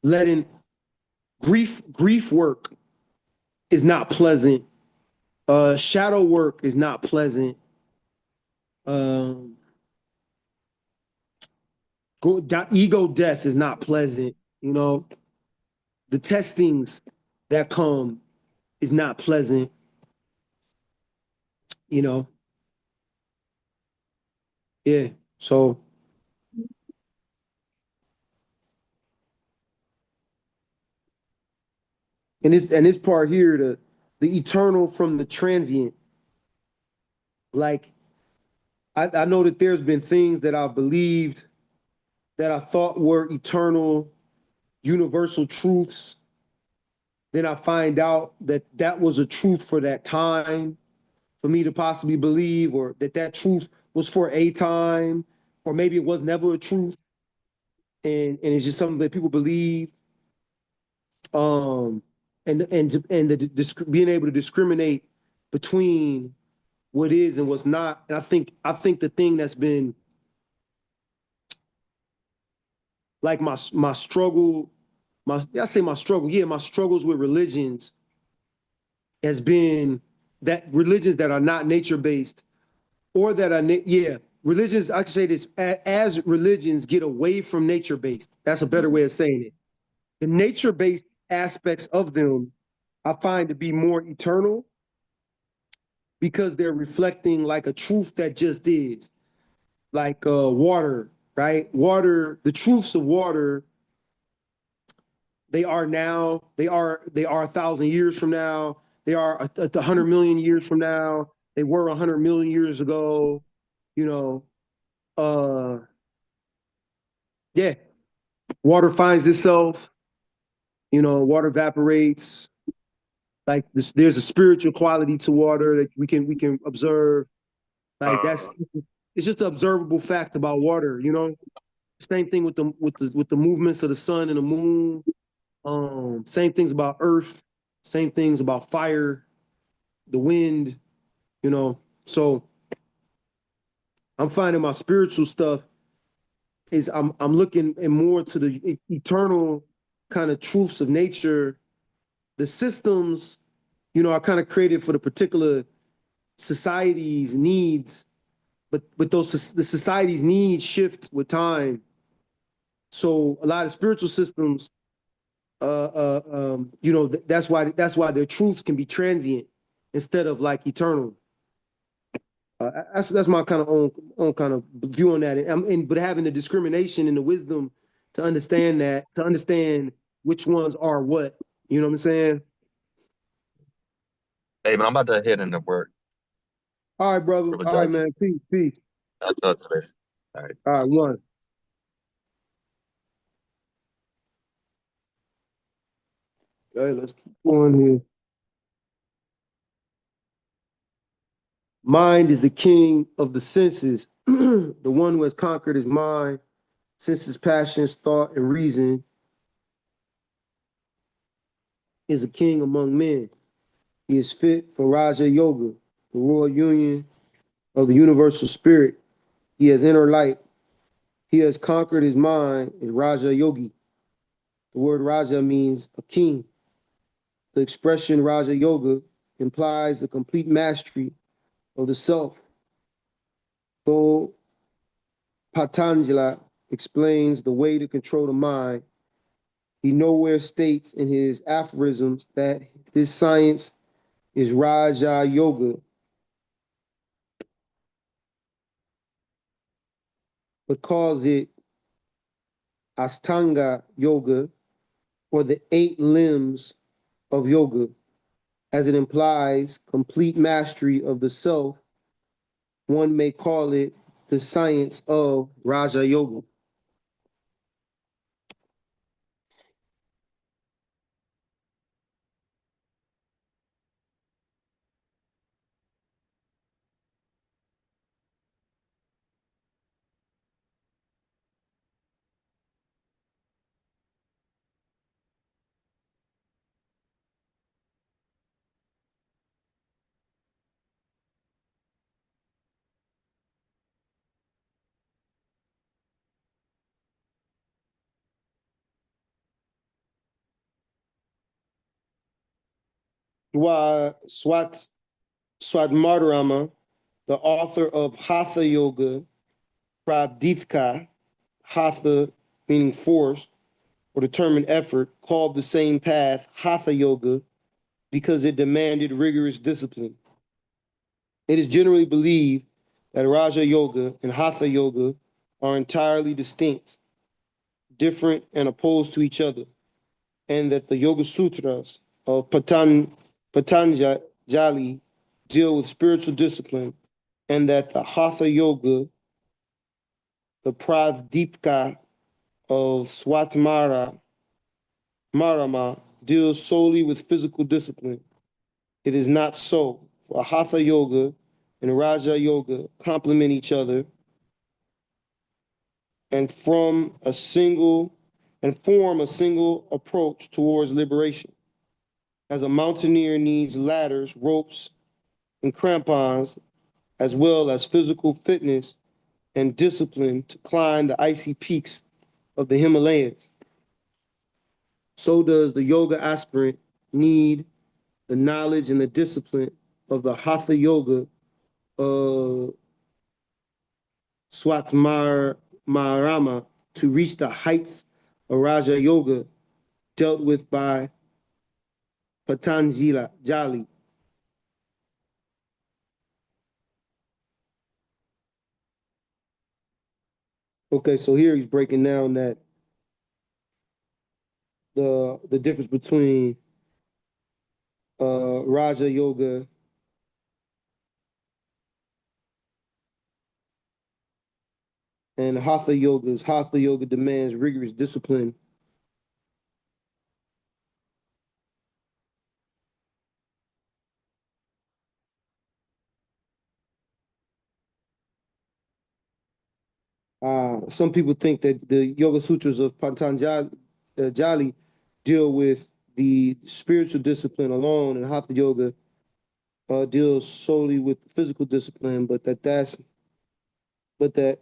Letting grief work is not pleasant. Shadow work is not pleasant. Um, ego death is not pleasant. The testings that come is not pleasant. You know, yeah. So, and this part here, the eternal from the transient. Like I know that there's been things that I believed that I thought were eternal, universal truths. Then I find out that that was a truth for that time, for me to possibly believe, or that truth was for a time, or maybe it was never a truth, and it's just something that people believe. Um, being able to discriminate between what is and what's not. And I think the thing that's been like my struggle, I say my struggle, yeah, my struggles with religions has been that religions that are not nature based, or that are yeah, religions, I can say this, as religions get away from nature based. That's a better way of saying it. The nature based aspects of them, I find to be more eternal because they're reflecting like a truth that just is, like water, right? Water, the truths of water, they are now, they are 1,000 years from now, they are 100 million years from now, they were 100 million years ago, you know. Yeah, water finds itself, water evaporates. Like this, there's a spiritual quality to water that we can observe. Like that's it's just an observable fact about water. Same thing with the movements of the sun and the moon. Same things about earth. Same things about fire, the wind. So I'm finding my spiritual stuff is I'm looking and more to the eternal kind of truths of nature. The systems, are kind of created for the particular society's needs, but the society's needs shift with time. So a lot of spiritual systems, that's why their truths can be transient instead of like eternal. That's my kind of own kind of view on that, but having the discrimination and the wisdom to understand which ones are what. You know what I'm saying? Hey, man, I'm about to head into work. All right, brother. All right, Apologize. man. Peace, peace. I'll talk to you later. All right. All right, one. Okay, let's keep going here. Mind is the king of the senses, the one who has conquered his mind, senses, passions, thought, and reason, is a king among men. He is fit for Raja Yoga, the royal union of the universal spirit. He has inner light. He has conquered his mind, is Raja Yogi. The word Raja means a king. The expression Raja Yoga implies the complete mastery of the self. Though Patanjali explains the way to control the mind, he nowhere states in his aphorisms that this science is Raja Yoga, but calls it Astanga Yoga, or the 8 limbs of yoga, as it implies complete mastery of the self. One may call it the science of Raja Yoga. Swadmarama, the author of Hatha Yoga, Pradipka, Hatha meaning force or determined effort, called the same path Hatha Yoga because it demanded rigorous discipline. It is generally believed that Raja Yoga and Hatha Yoga are entirely distinct, different, and opposed to each other, and that the Yoga Sutras of Patanjali deal with spiritual discipline, and that the Hatha Yoga, the Pradipika of Marama, deals solely with physical discipline. It is not so. For Hatha Yoga and Raja Yoga complement each other and form a single approach towards liberation. As a mountaineer needs ladders, ropes, and crampons, as well as physical fitness and discipline to climb the icy peaks of the Himalayas, so does the yoga aspirant need the knowledge and the discipline of the Hatha Yoga Swatmarama to reach the heights of Raja Yoga dealt with by Patanjali. Okay, so here he's breaking down that the difference between Raja Yoga and Hatha Yogas. Hatha Yoga demands rigorous discipline. Some people think that the Yoga Sutras of Patanjali Jali deal with the spiritual discipline alone, and Hatha Yoga deals solely with the physical discipline, but that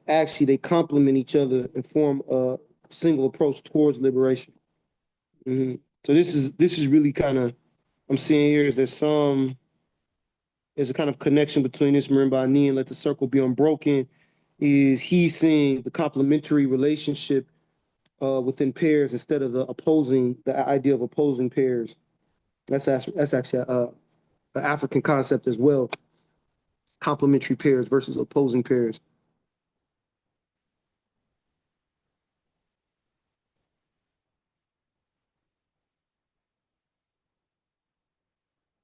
actually they complement each other and form a single approach towards liberation. Mhm. So this is really kind of I'm seeing here is that there's a kind of connection between this Marimba Ani and Let the Circle Be Unbroken. Is he seeing the complementary relationship within pairs instead of the idea of opposing pairs? That's actually an African concept as well. Complementary pairs versus opposing pairs.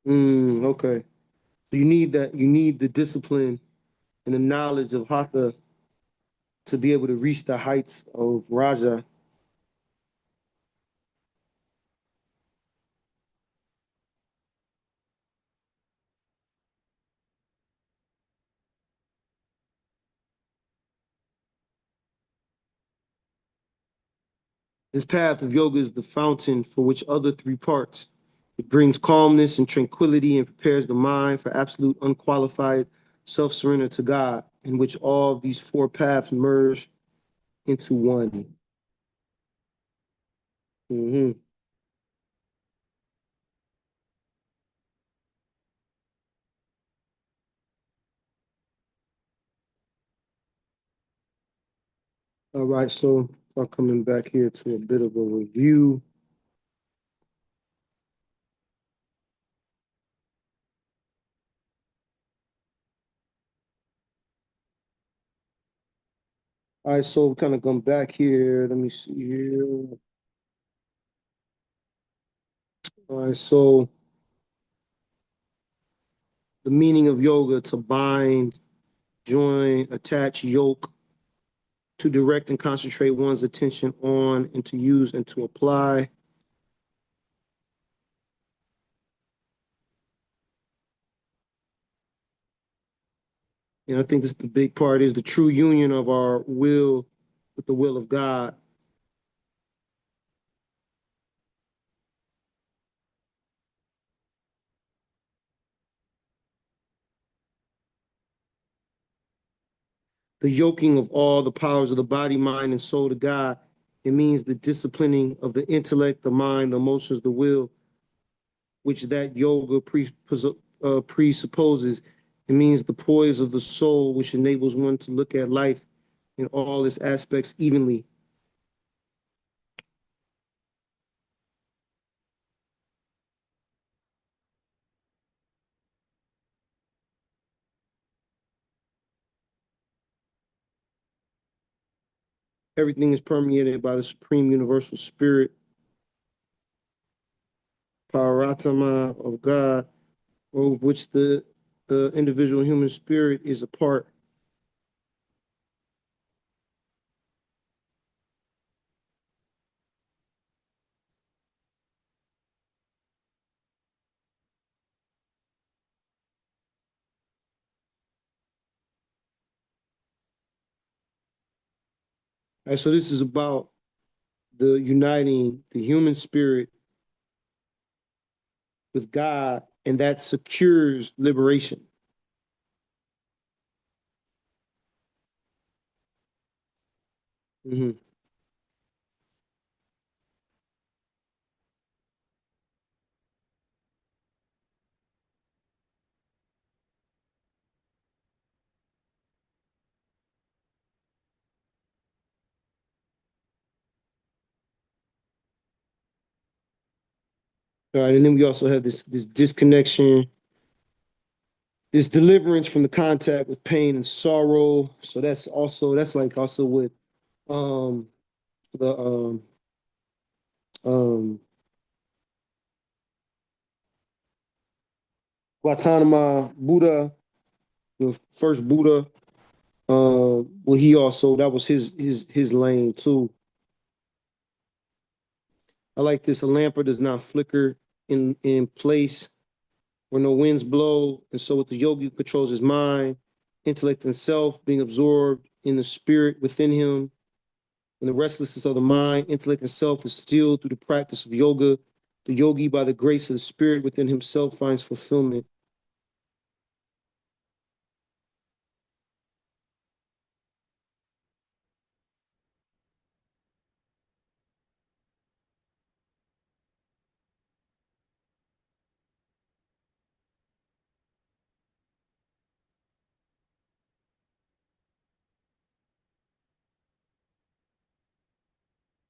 Okay. So you need that. You need the discipline and the knowledge of Hatha to be able to reach the heights of Raja. This path of yoga is the fountain for which other three parts. It brings calmness and tranquility and prepares the mind for absolute unqualified self-surrender to God, in which all of these four paths merge into one. Hmm. All right, so coming back here to a bit of a review. All right, so kind of come back here. Let me see here. All right, so the meaning of yoga to bind, join, attach, yoke, to direct and concentrate one's attention on, and to use and to apply. And I think this the big part is the true union of our will with the will of God. The yoking of all the powers of the body, mind, and soul to God. It means the disciplining of the intellect, the mind, the emotions, the will, which that yoga presupposes. It means the poise of the soul, which enables one to look at life in all its aspects evenly. Everything is permeated by the supreme universal spirit, Paratama of God, of which the individual human spirit is a part. And so this is about the uniting the human spirit with God, and that secures liberation. Mhm. All right, and then we also have this disconnection, this deliverance from the contact with pain and sorrow. So that's like also with um the um Gautama Buddha, the first Buddha. Well, he also that was his lane too. I like this. A lamper does not flicker in place where no winds blow, and so with the yogi who controls his mind, intellect, and self, being absorbed in the spirit within him. When the restlessness of the mind, intellect, and self is stilled through the practice of yoga, the yogi, by the grace of the spirit within himself, finds fulfillment.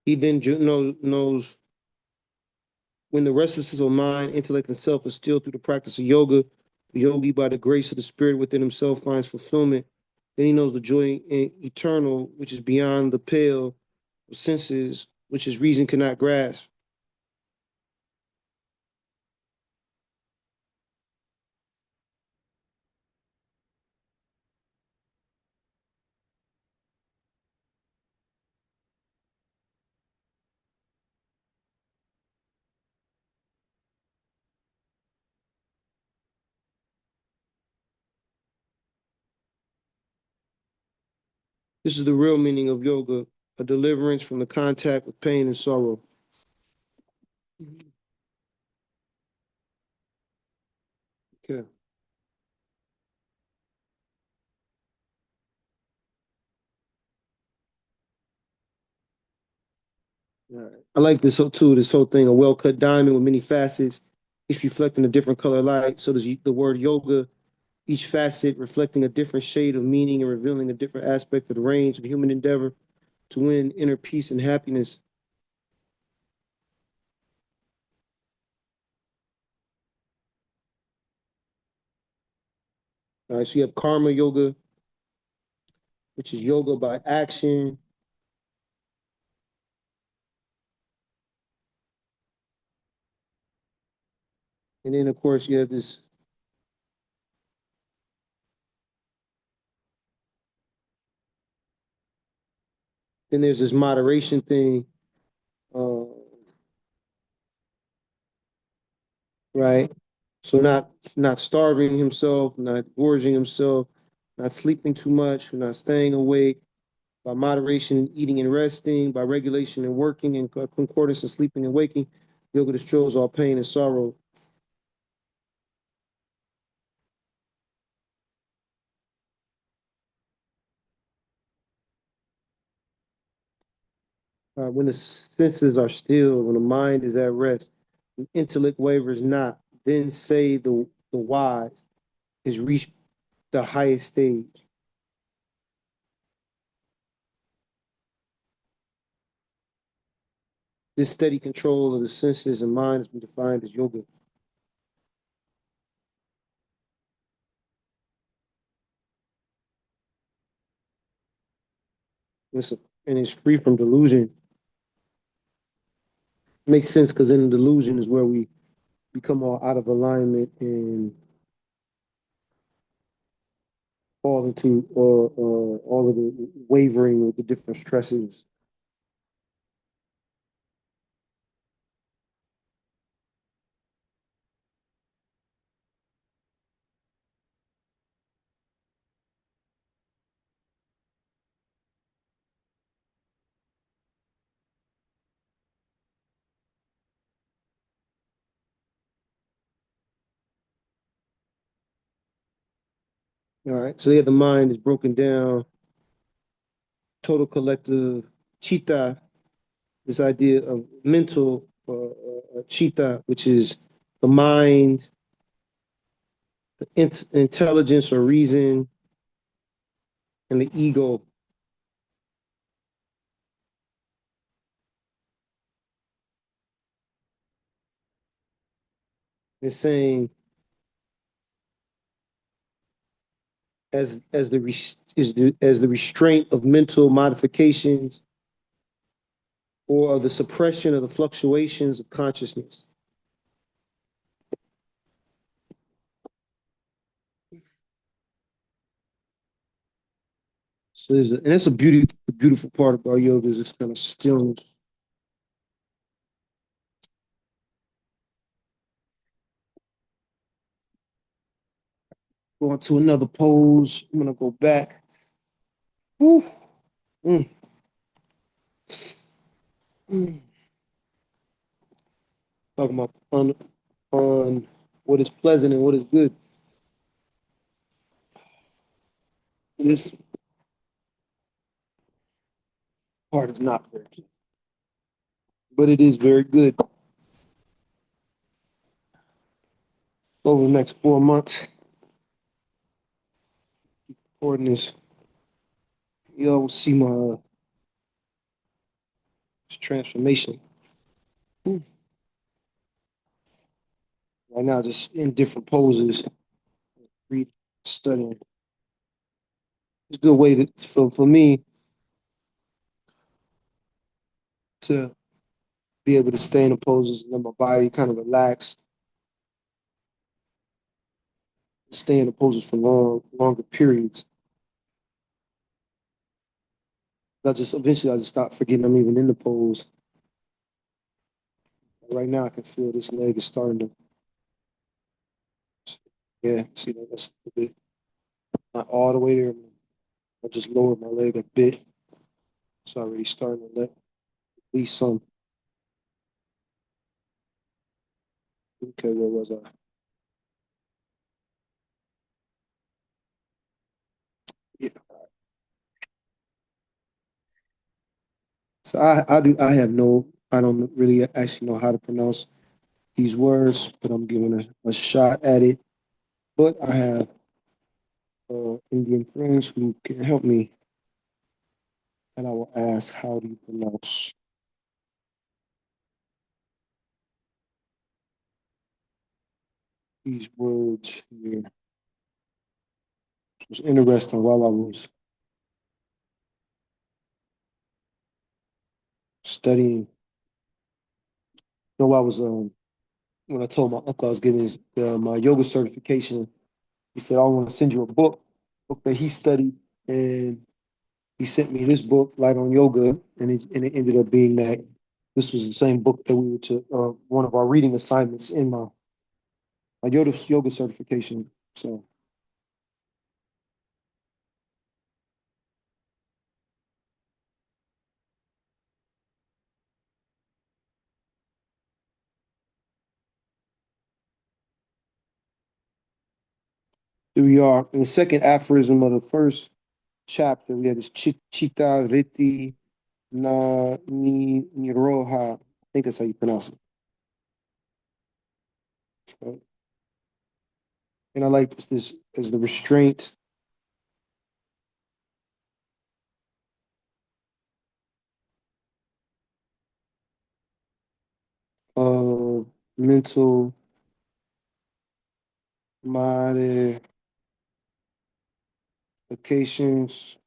He then knows when the restlessness of mind, intellect, and self is stilled through the practice of yoga, the yogi, by the grace of the spirit within himself, finds fulfillment. Then he knows the joy eternal, which is beyond the pale of senses, which his reason cannot grasp. This is the real meaning of yoga, a deliverance from the contact with pain and sorrow. Okay. All right. I like this too, this whole thing, a well-cut diamond with many facets, each reflecting a different color light. So does the word yoga, each facet reflecting a different shade of meaning and revealing a different aspect of the range of human endeavor to win inner peace and happiness. All right, so you have karma yoga, which is yoga by action. And then, of course, you have this, then there's this moderation thing, uh, right? So not starving himself, not gorging himself, not sleeping too much, not staying awake, by moderation in eating and resting, by regulation in working, and concordance in sleeping and waking. Yoga destroys all pain and sorrow. When the senses are still, when the mind is at rest, the intellect wavers not, then say the wise has reached the highest stage. This steady control of the senses and mind has been defined as yoga. And it's free from delusion. It makes sense because in delusion is where we become all out of alignment and fall into all of the wavering with the different stresses. All right. So yeah, the mind is broken down, total collective chitta, this idea of mental chitta, which is the mind, the intelligence or reason, and the ego. It's saying as the as the restraint of mental modifications or of the suppression of the fluctuations of consciousness. So and that's a beautiful part about yoga is this kind of stillness. Going to another pose. I'm gonna go back. Woo. Mm, mm. Talking about on what is pleasant and what is good. This part is not very good, but it is very good. Over the next 4 months, recording this, y'all will see my transformation. Mm. Right now, just in different poses, read, studying. It's a good way for me to be able to stay in the poses and let my body kind of relax, stay in the poses for longer periods. I just eventually I just stop forgetting I'm even in the pose. Right now I can feel this leg is starting to, yeah, see that that's a bit not all the way there. I just lowered my leg a bit. It's already starting to let release some. Okay, where was I? Yeah. So I have no I don't really actually know how to pronounce these words, but I'm giving a shot at it. But I have Indian friends who can help me, and I will ask, how do you pronounce these words here? It was interesting while I was studying. I was when I told my uncle I was getting my yoga certification, he said, "I want to send you a book that he studied," and he sent me this book, Light on Yoga, and it ended up being that this was the same book that we were to one of our reading assignments in my yoga certification. So here we are in the second aphorism of the first chapter. We had this Chitta Riti Na Niroha. I think that's how you pronounce it. Right? And I like this as the restraint of mental modifications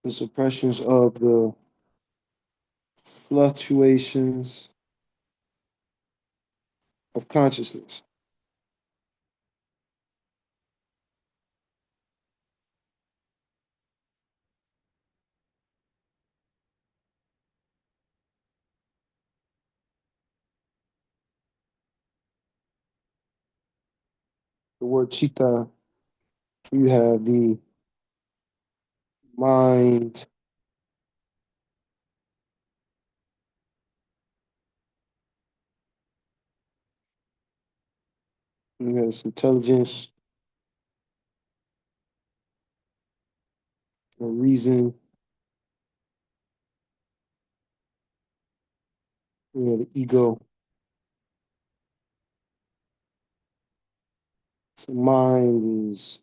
the suppressions of the fluctuations of consciousness. The word chitta, you have the mind, you have this intelligence, or reason, you have the ego. So mind is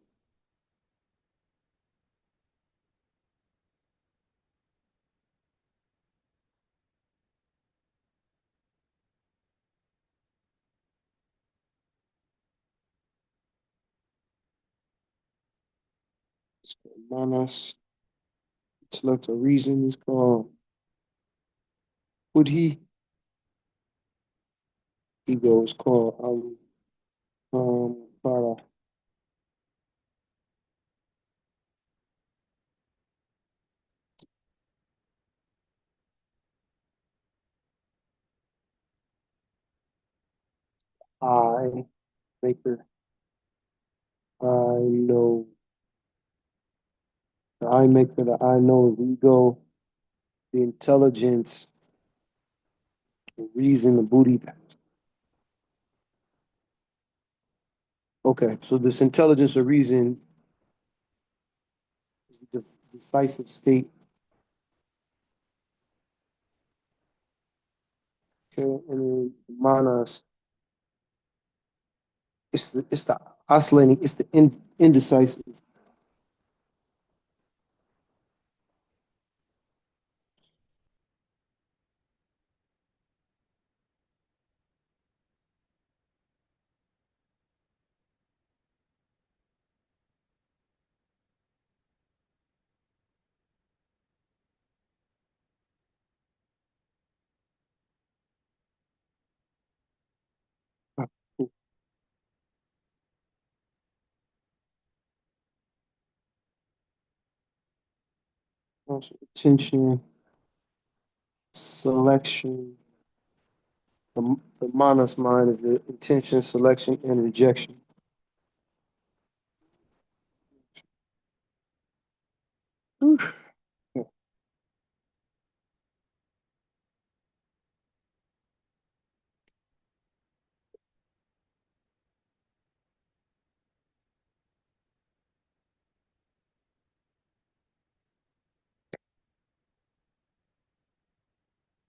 It's called manas. Intellect or reason is called buddhi. Ego is called para. I maker. I know. The I maker. The I know. The ego. The intelligence. The reason. The buddhi. Okay, so this intelligence or reason is the decisive state. Okay, and then manas. It's the oscillating. It's the indecisive. Also, attention, selection. The manas mind is the intention, selection, and rejection. Whew.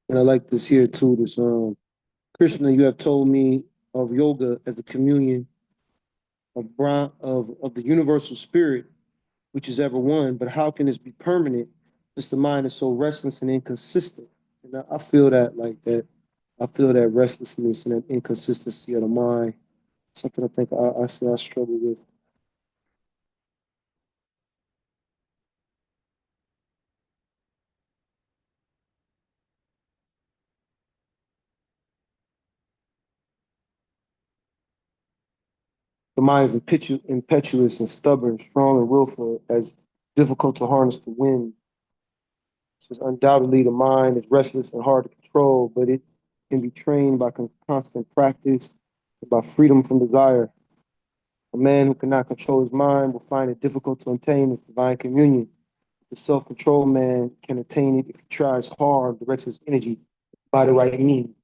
And I like this here too. This Krishna, you have told me of yoga as the communion of the universal spirit, which is ever one. But how can this be permanent? Since the mind is so restless and inconsistent. And I feel that like that. I feel that restlessness and that inconsistency of the mind. Something I think I say I struggle with. The mind is impetuous and stubborn, strong and willful, as difficult to harness the wind. Says undoubtedly the mind is restless and hard to control, but it can be trained by constant practice and by freedom from desire. A man who cannot control his mind will find it difficult to attain this divine communion. The self-controlled man can attain it if he tries hard, directs his energy by the right means.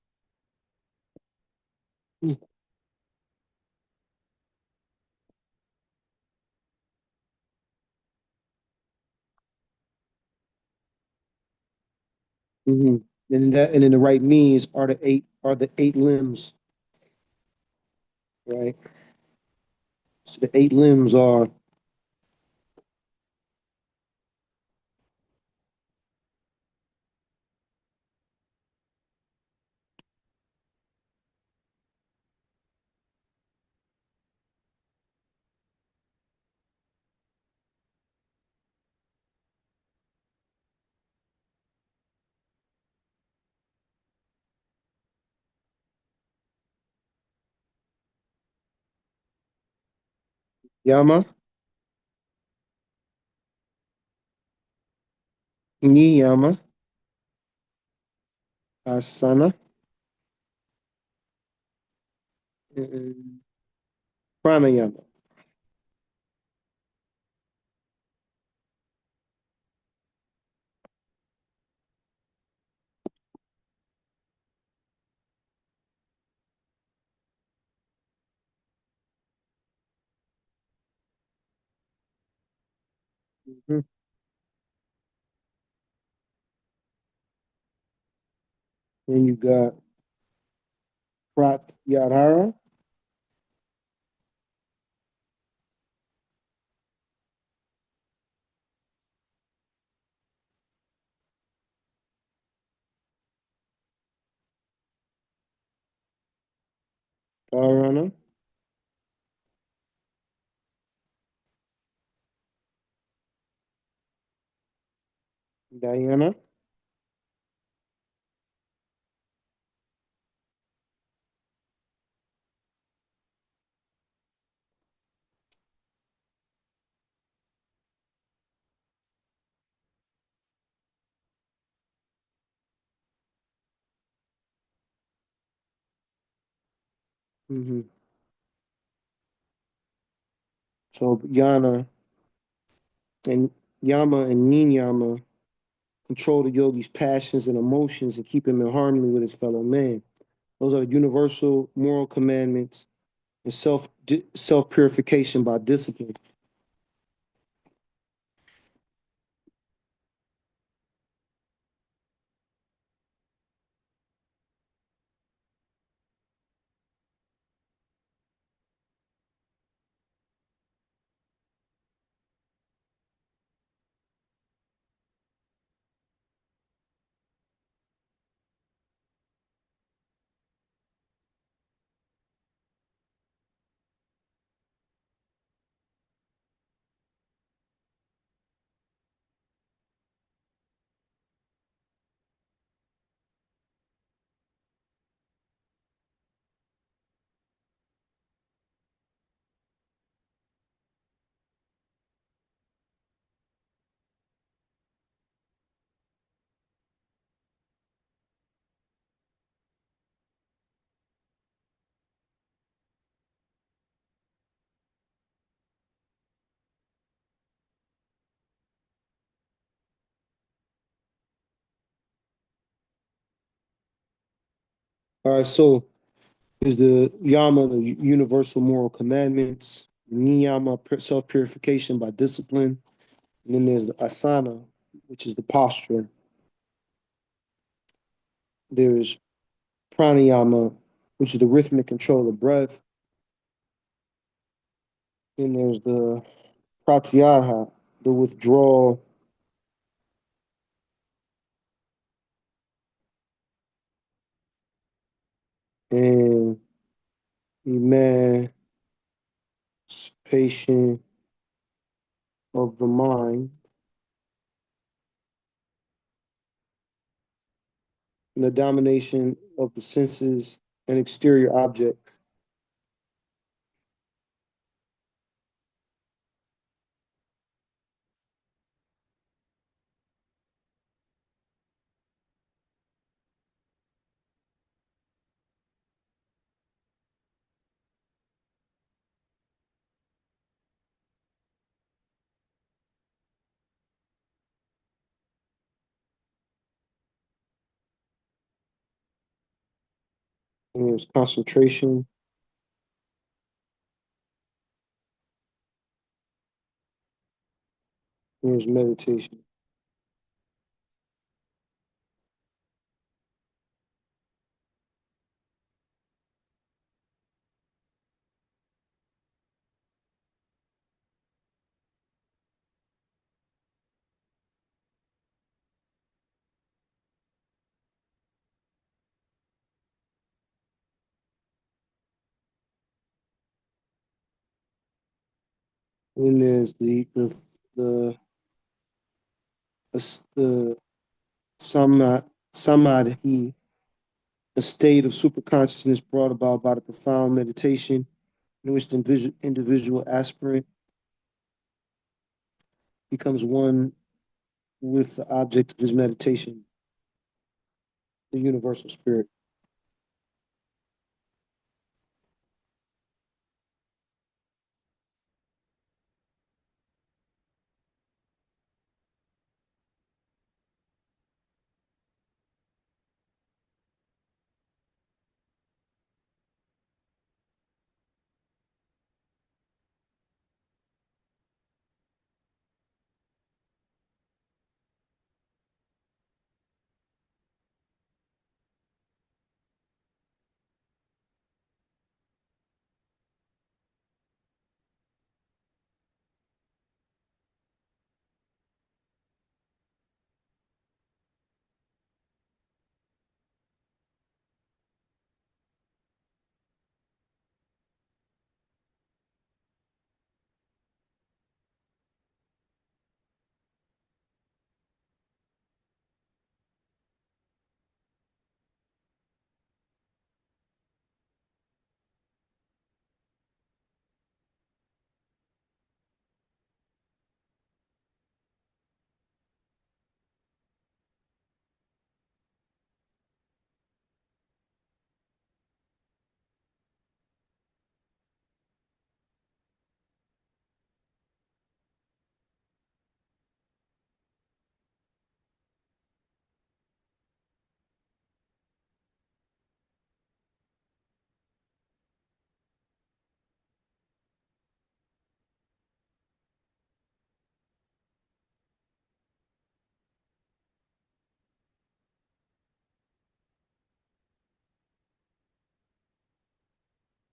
Mm-hmm. And then the right means are the eight limbs, right? So the eight limbs are yama, niyama, asana, and pranayama. Mhm. Then you got pratyahara, dharana, Diana. Hmm. So Yana and Yama and Ninyama control the yogi's passions and emotions and keep him in harmony with his fellow man. Those are the universal moral commandments and self purification by discipline. All right, so is the Yama the universal moral commandments, Niyama self purification by discipline, and then there's the asana, which is the posture. There's pranayama, which is the rhythmic control of breath. Then there's the pratyahara, the withdrawal, and emancipation of the mind, and the domination of the senses and exterior objects. And there's concentration, and there's meditation. And then there's the the samadhi, a state of super consciousness brought about by the profound meditation in which the individual aspirant becomes one with the object of his meditation, the universal spirit.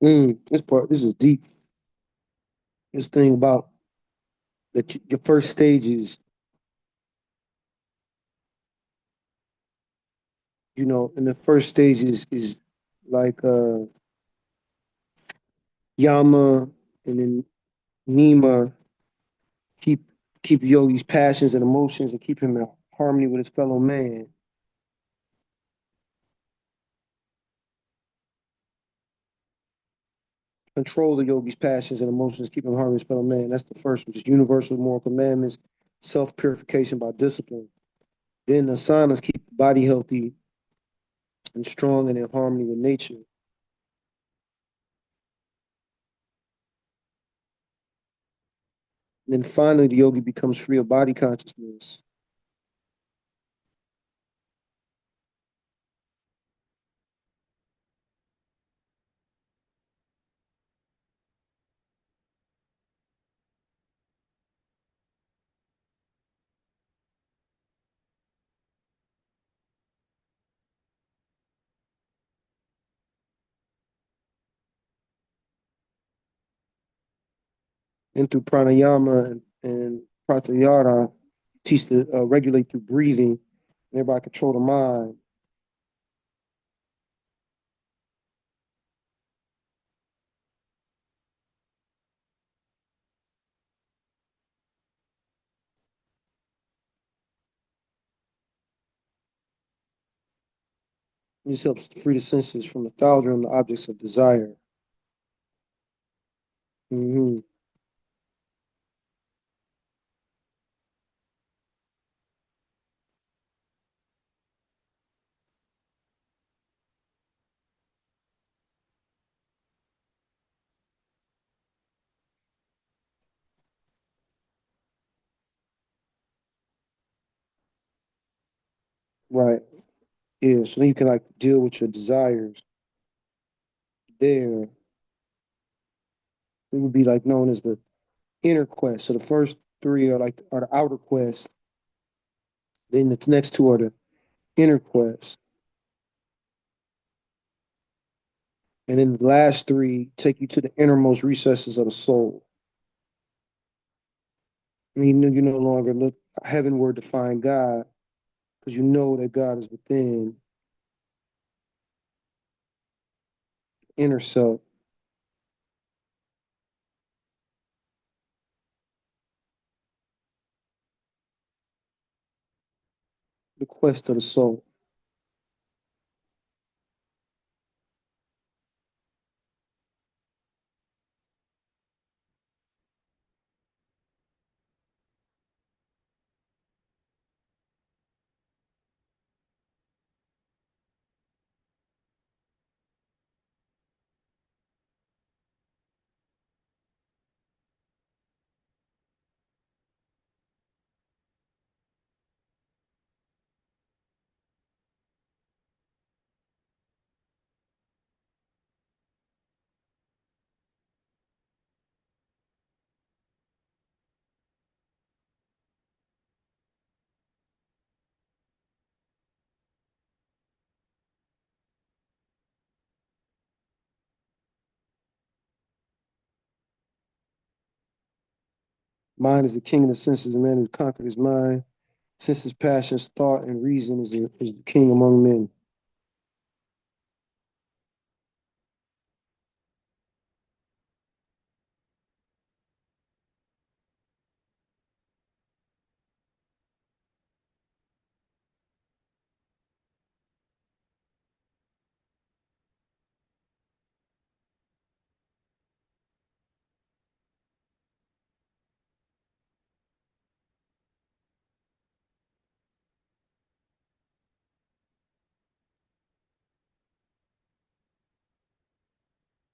This is deep. This thing about your first stage is, and the first stage is like Yama and then Nima keep keep Yogi's passions and emotions and keep him in harmony with his fellow man. Control the yogi's passions and emotions, keep him in harmony with his fellow man. That's the first, which is universal moral commandments, self purification by discipline. Then the asanas keep the body healthy and strong and in harmony with nature. And then finally, the yogi becomes free of body consciousness. And through pranayama and pratyahara, teach to regulate through breathing, and thereby control the mind. This helps free the senses from the thalrodrome, the objects of desire. Hmm. Right. Yeah. So then you can like deal with your desires there. It would be like known as the inner quest. So the first three are the outer quest. Then the next two are the inner quest. And then the last three take you to the innermost recesses of the soul. I mean, you no longer look heavenward to find God because you know that God is within inner self, the quest of the soul. Mind is the king of the senses. The man who conquered his mind, senses, passions, thought, and reason is the king among men.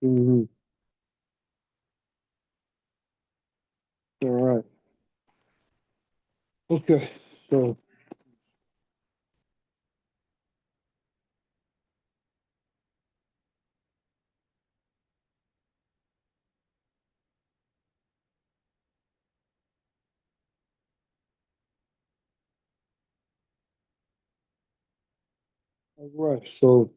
Hmm. All right. Okay. So, all right. So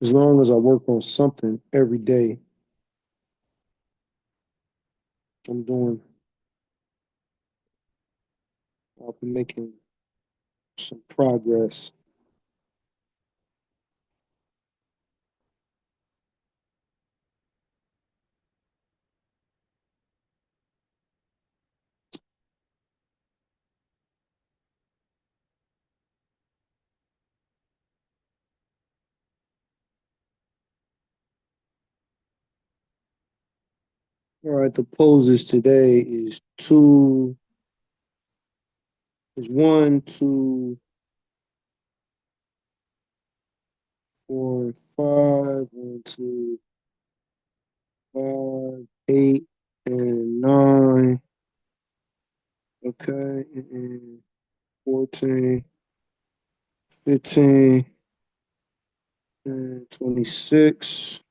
As long as I work on something every day, I'm doing, I'll be making some progress. All right, the poses today is one, two, four, five, one, two, five, eight, and nine. Okay, and 14, 15, and 26,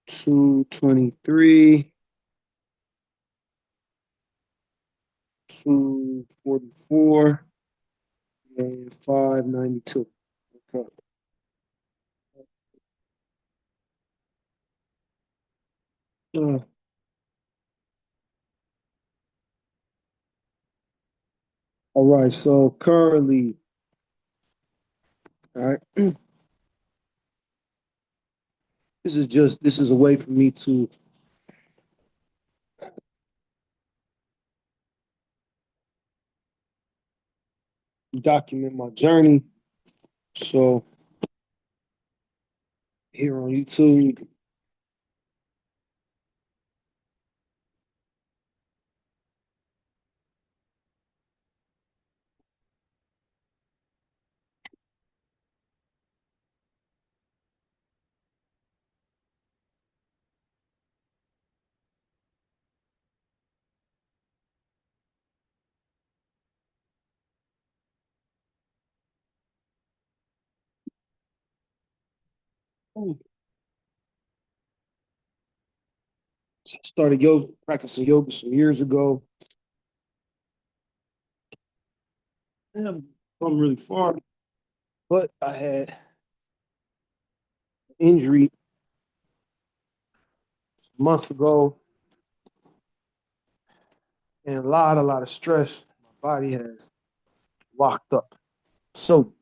223, 244, and 592. Okay. Uh, all right, so currently, all right, this is a way for me to document my journey. So here on YouTube, I started yoga, practicing yoga some years ago. I haven't come really far, but I had injury months ago and a lot of stress. My body has locked up. So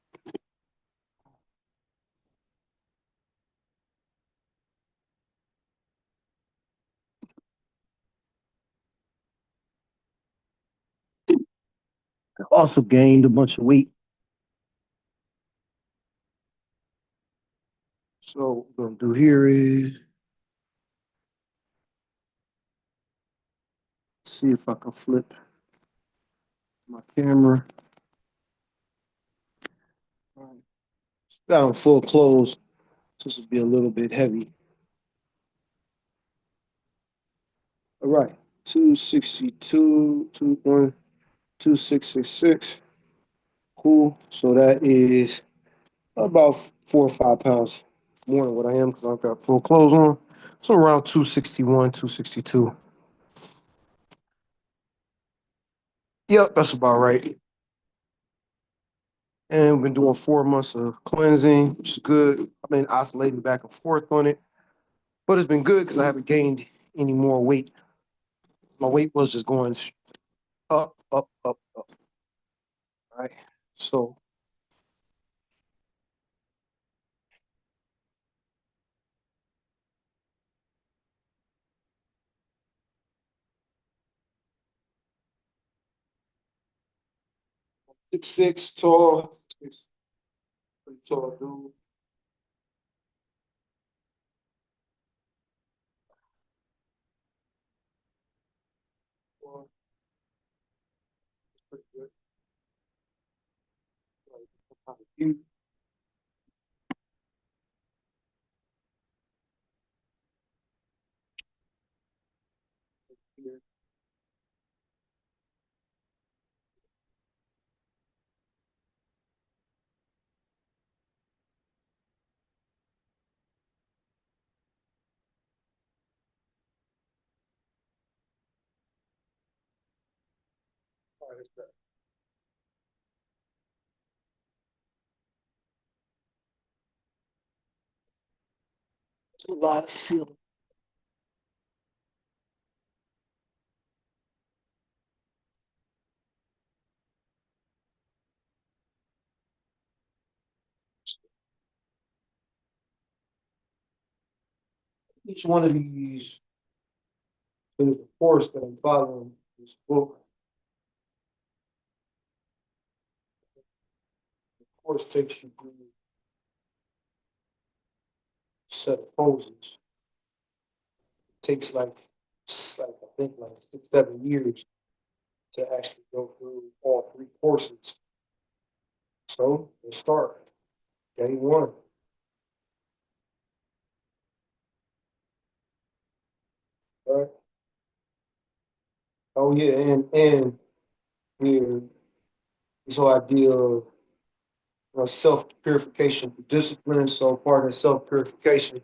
I also gained a bunch of weight. So what I'm gonna do here is see if I can flip my camera. Got on full clothes, so this will be a little bit heavy. All right, 262, 2666. Cool. So that is about 4 or 5 pounds more than what I am because I've got full clothes on. So around 261, 262. Yep, that's about right. And we've been doing 4 months of cleansing, which is good. I've been oscillating back and forth on it, but it's been good because I haven't gained any more weight. My weight was just going up, up, up, up. Right. So 6'6" tall, pretty tall dude. Well, pretty good. Like, a lot of ceiling. Each one of these, there's a course that I'm following this book. The course takes you through a set of poses. It takes I think like 6, 7 years to actually go through all 3 courses. So let's start. Day one. All right. Oh yeah, and here this whole idea of self purification, discipline. So part of self purification,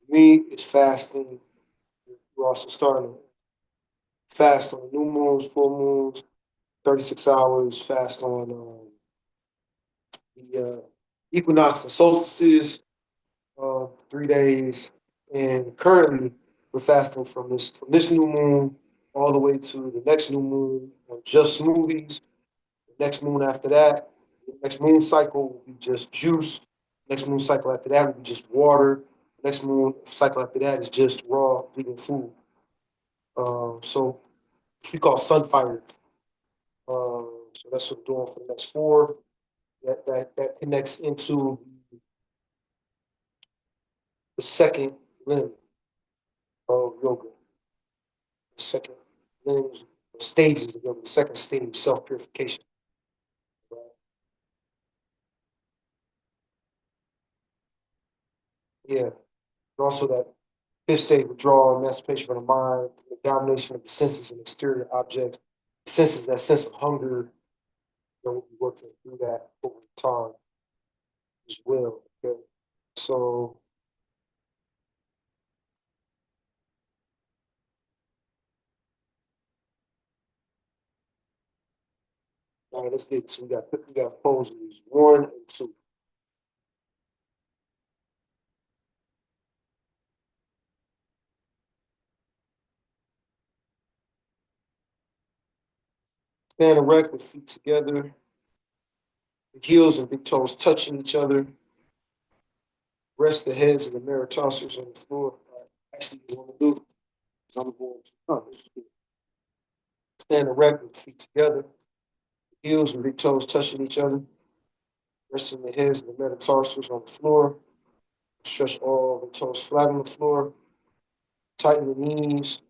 me is fasting. We're also starting to fast on new moons, full moons, 36 hours. Fast on the equinox and solstices, 3 days. And currently, we're fasting from this new moon all the way to the next new moon on just smoothies. The next moon after that, the next moon cycle will be just juice. Next moon cycle after that will be just water. Next moon cycle after that is just raw vegan food. So which we call sunfire. So that's what we're doing for the next 4. That connects into the second limb of yoga. The second limbs, stages of yoga. The second stage, self purification. Right? Yeah. And also that fifth stage, withdrawal, emancipation from the mind, the domination of the senses and exterior objects. Senses, that sense of hunger, we'll be working through that over time as well. Okay. So all right, let's get so we got poses 1 and 2. Stand erect with feet together, the heels and big toes touching each other. Rest the heads of the metatarsals on the floor. Actually, you want to do is I'm going to stand erect with feet together, heels and big toes touching each other. Resting the heads of the metatarsals on the floor. Stretch all the toes flat on the floor. Tighten the knees.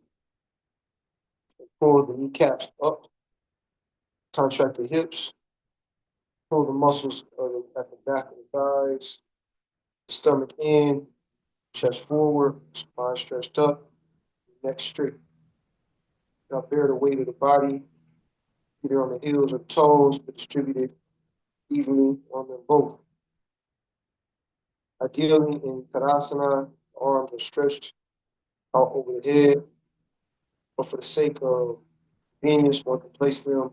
Pull the kneecaps up. Contract the hips. Pull the muscles at the back of the thighs. Stomach in. Chest forward. Spine stretched up. Neck straight. Now bear the weight of the body either on the heels or toes, but distributed evenly on them both. Ideally, in Tadasana, the arms are stretched out over the head, but for the sake of convenience, one can place them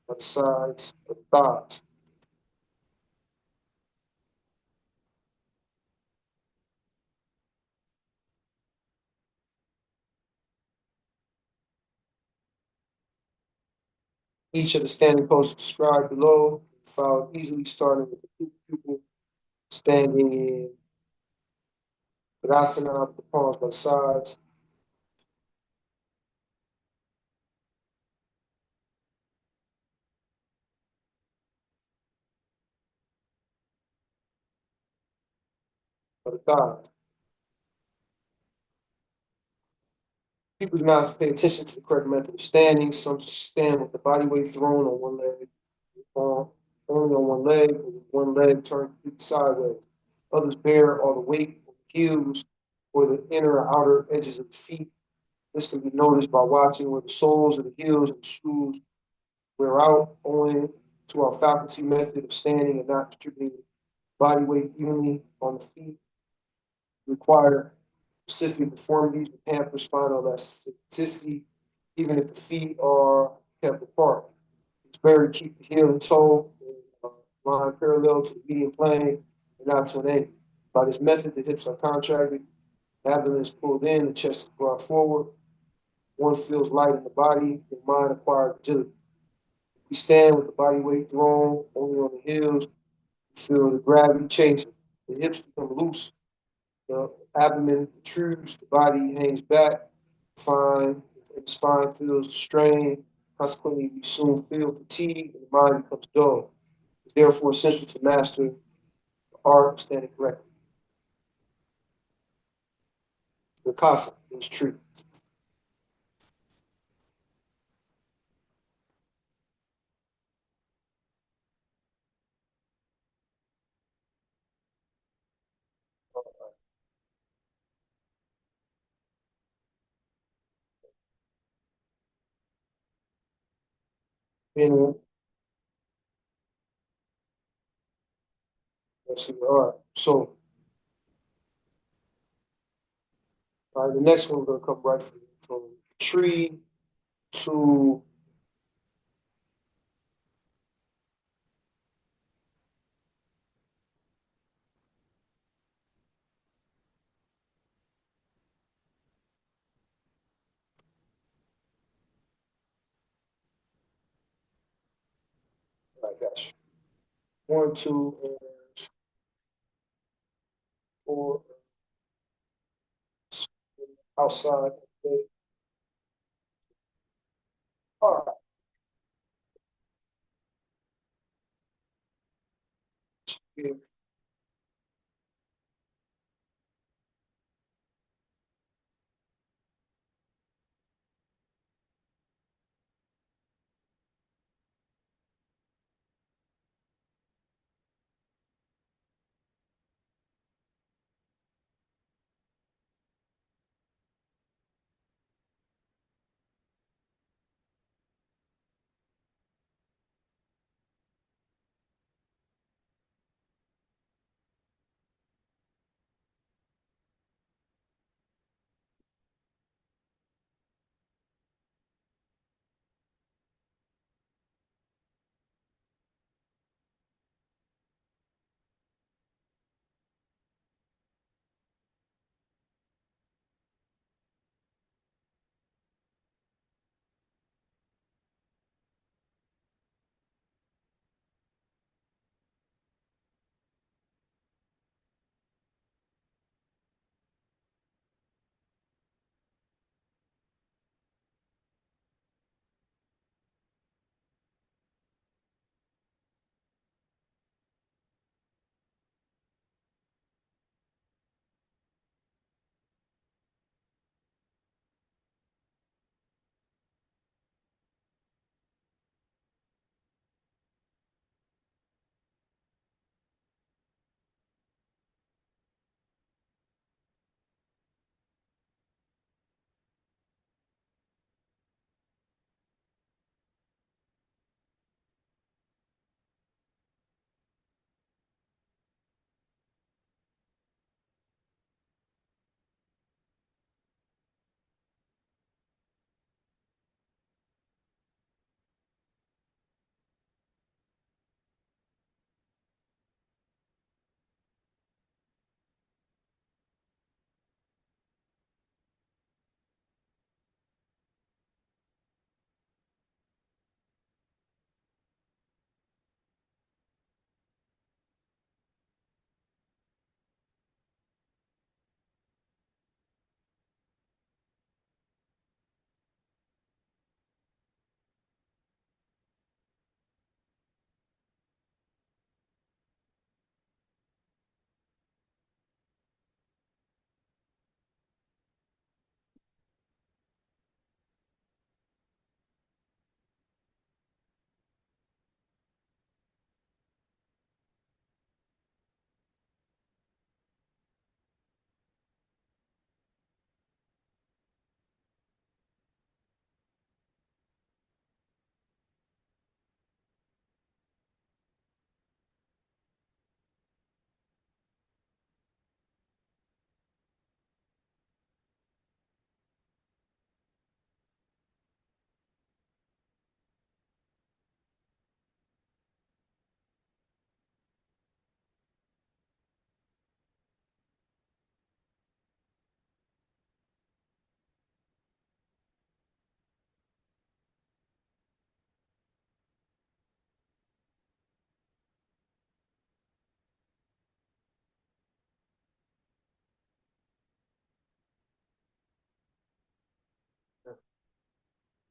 on the sides of the thighs. Each of the standing poses described below, followed easily starting with the pupil standing in Tadasana, with the palms by the sides. Of the thighs. People do not pay attention to the correct method of standing. Some stand with the body weight thrown on one leg, only on one leg, with one leg turned sideways. Others bear all the weight of the heels or the inner or outer edges of the feet. This can be noticed by watching where the soles of the heels and the shoes wear out, owing to our faculty method of standing and not distributing body weight evenly on the feet. Require specific deformities to pamper spinal elasticity, even if the feet are kept apart. It's better to keep the heel and toe line parallel to the median plane and not to an angle. By this method, the hips are contracted, Abdomen is pulled in, the chest is brought forward. One feels light in the body, the mind acquires agility. We stand with the body weight thrown only on the heels. Feel the gravity changing. The hips become loose. The abdomen protrudes. The body hangs back. Fine. And the spine feels strained. Consequently, we soon feel fatigue and the mind becomes dull. It's therefore essential to master the art of standing correctly. The Vikasa is true. And let's see. All right. So, all right, the next one we're gonna come right from tree to I got you. 1, 2, and 4 outside. Okay. All right. Yeah.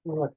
Right.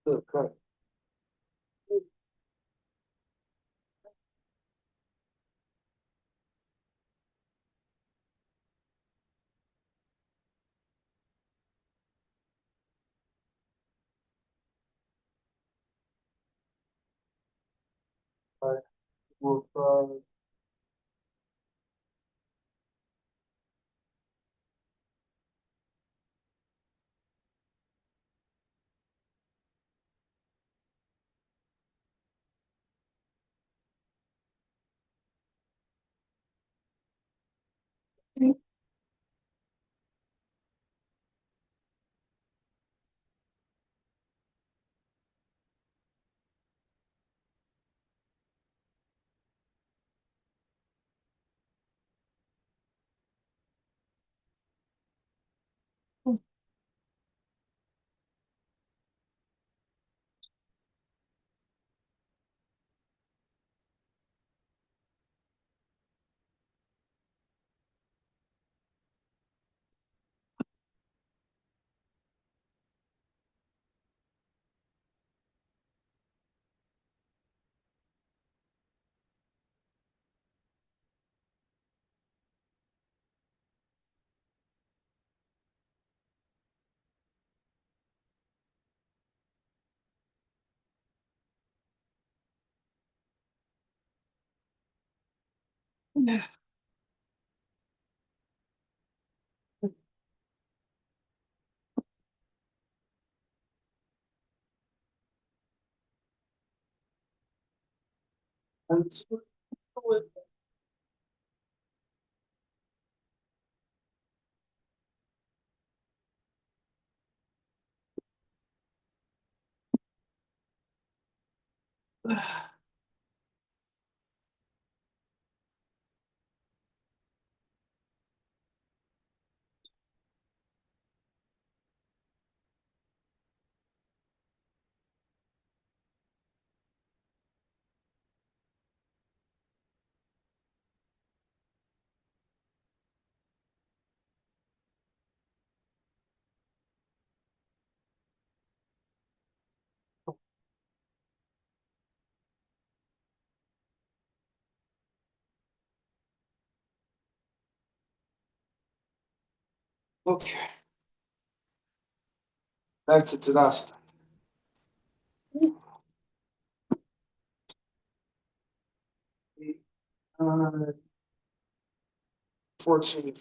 Okay. Right. Well, Okay. Back to Tadasta. Uh, 14.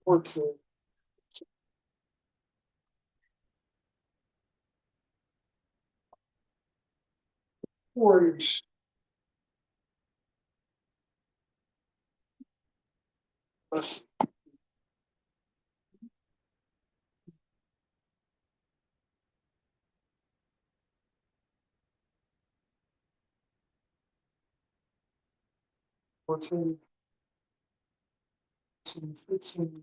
Fourteen. Warriors. Let's 14, 15.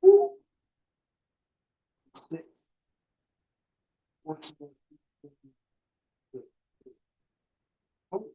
Woo. 6, 14. Oh,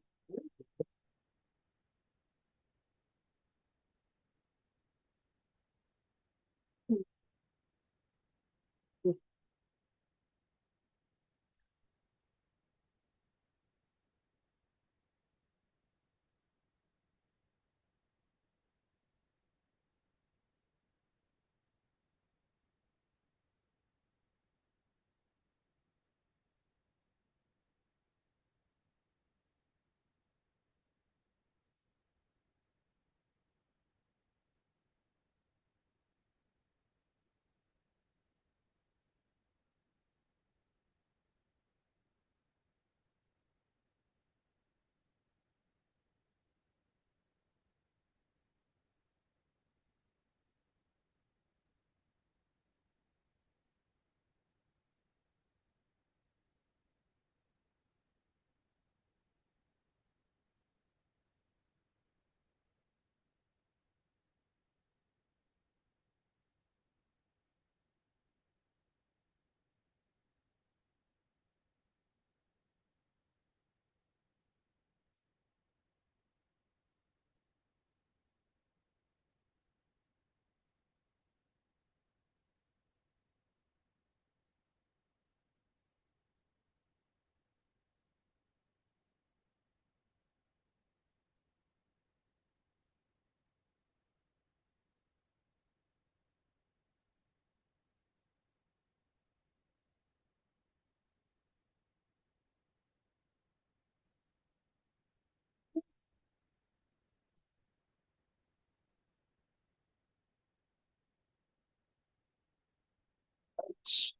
it's-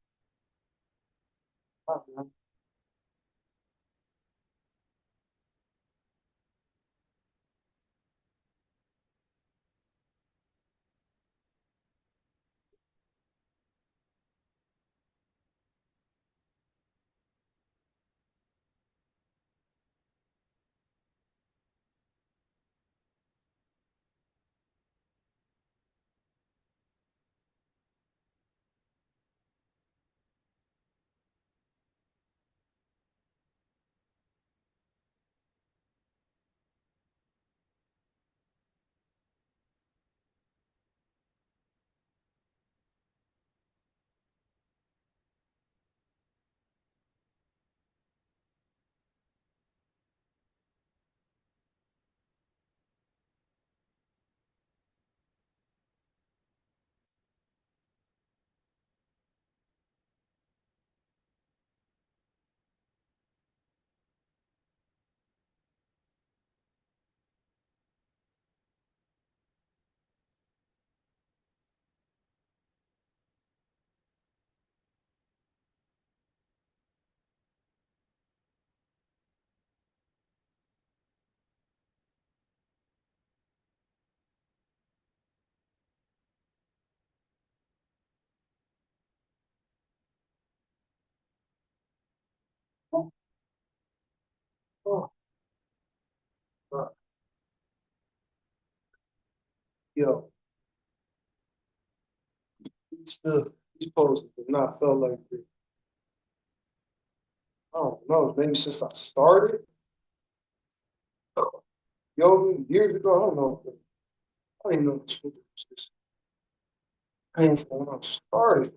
oh, Yo, these poses have not felt like this. I don't know, maybe since I started. Yo, years ago, I don't know. I didn't know this was this painful when I started.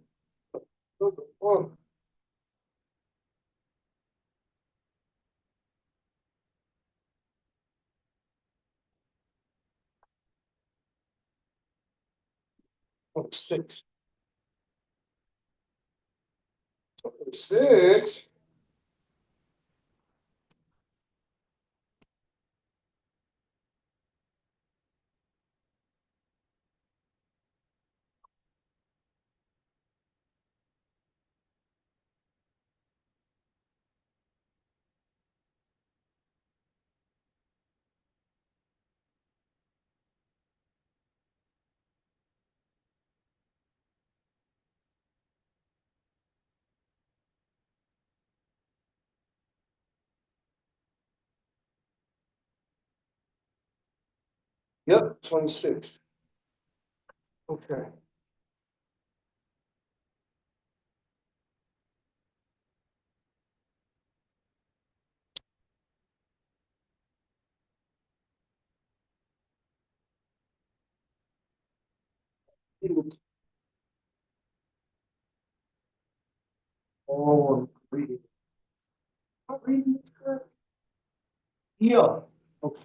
What the fuck? 26. 26. Yep, 26. Okay. Oh, I'm reading. I'm reading this correct. Yeah. Okay.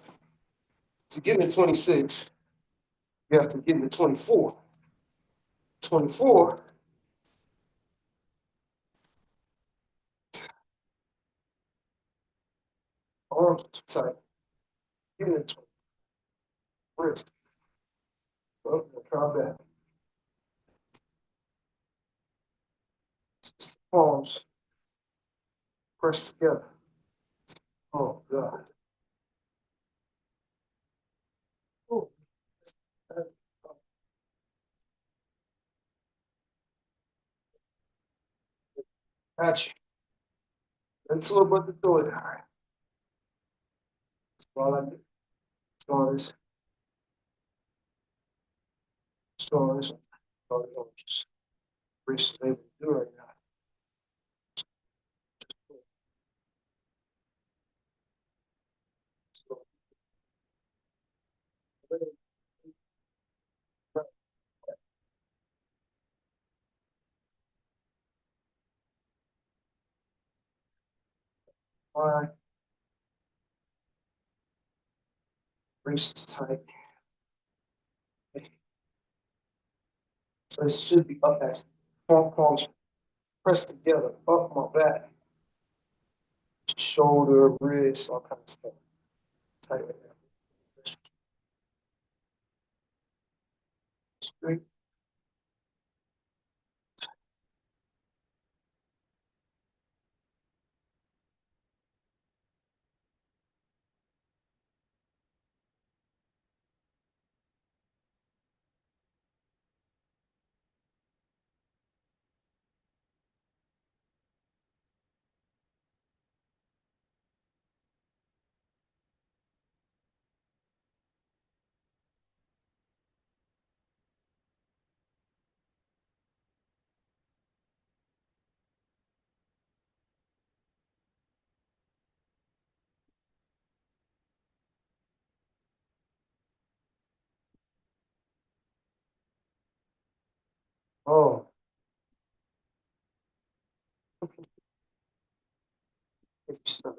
To get into 26, you have to get into 24. 24, arms are too tight. Get into wrist. Up and try back. Palms pressed together. Oh, God. Oh, got you. Until about to do it. All right. That's all I do. Stars, stars, stars. Just wrist able to do right now. So, why wrist tight. So it should be up as palms pressed together, up my back, shoulder, wrist, all kind of stuff. Tight right now. Straight. Oh, stop.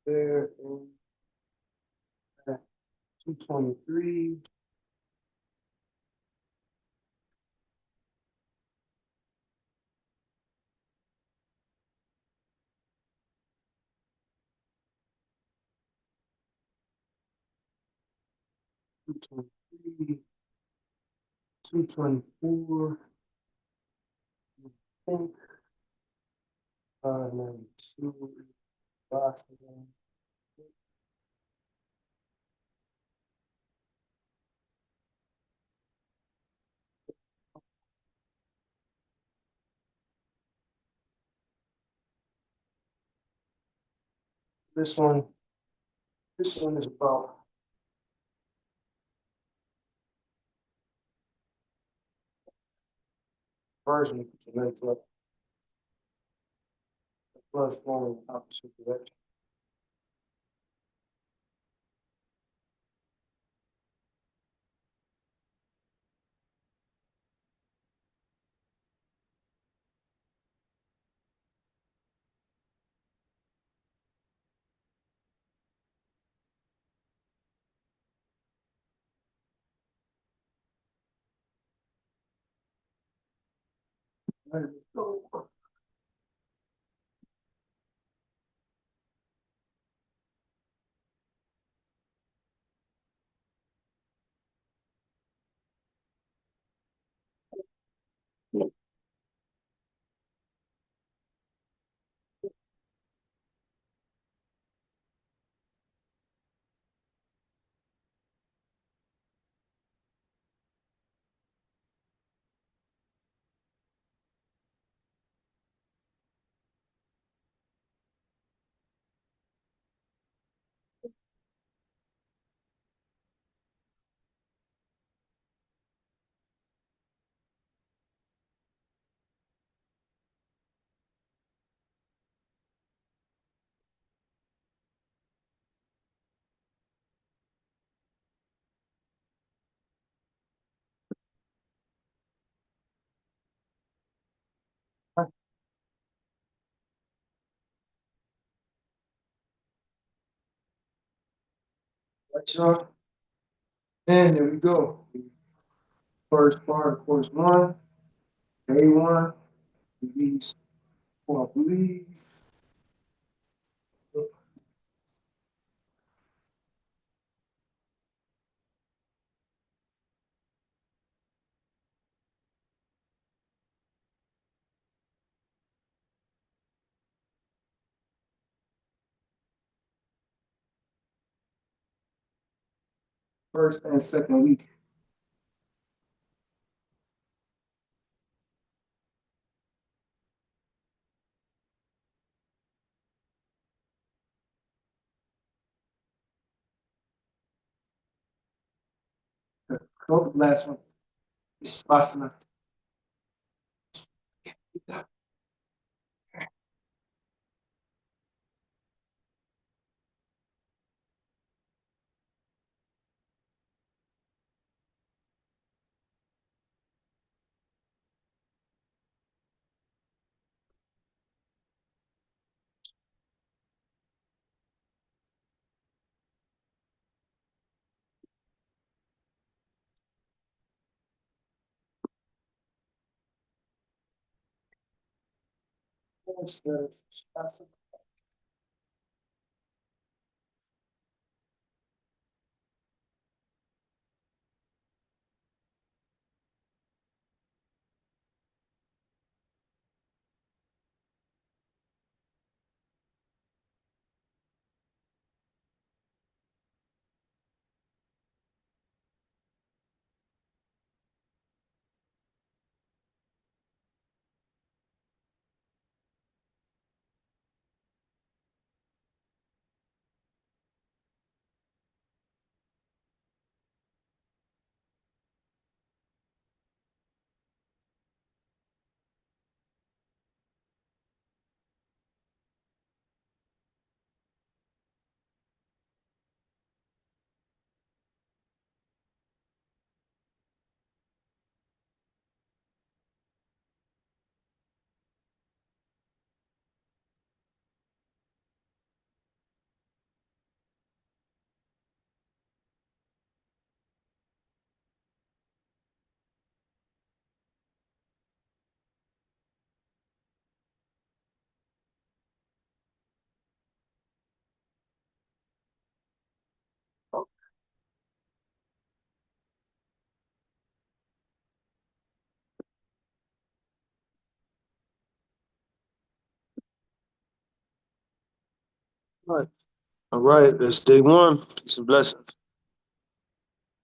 there. And 223. Two twenty three, 224, think, 592, this one, this one is about version of the next level, plus going opposite direction. All right, let's go. That's right. And there we go. First part of course one, day one, release for I believe. First and second week. Go to the last one. It's Vipassana. All right. All right. That's day one. Peace and blessings.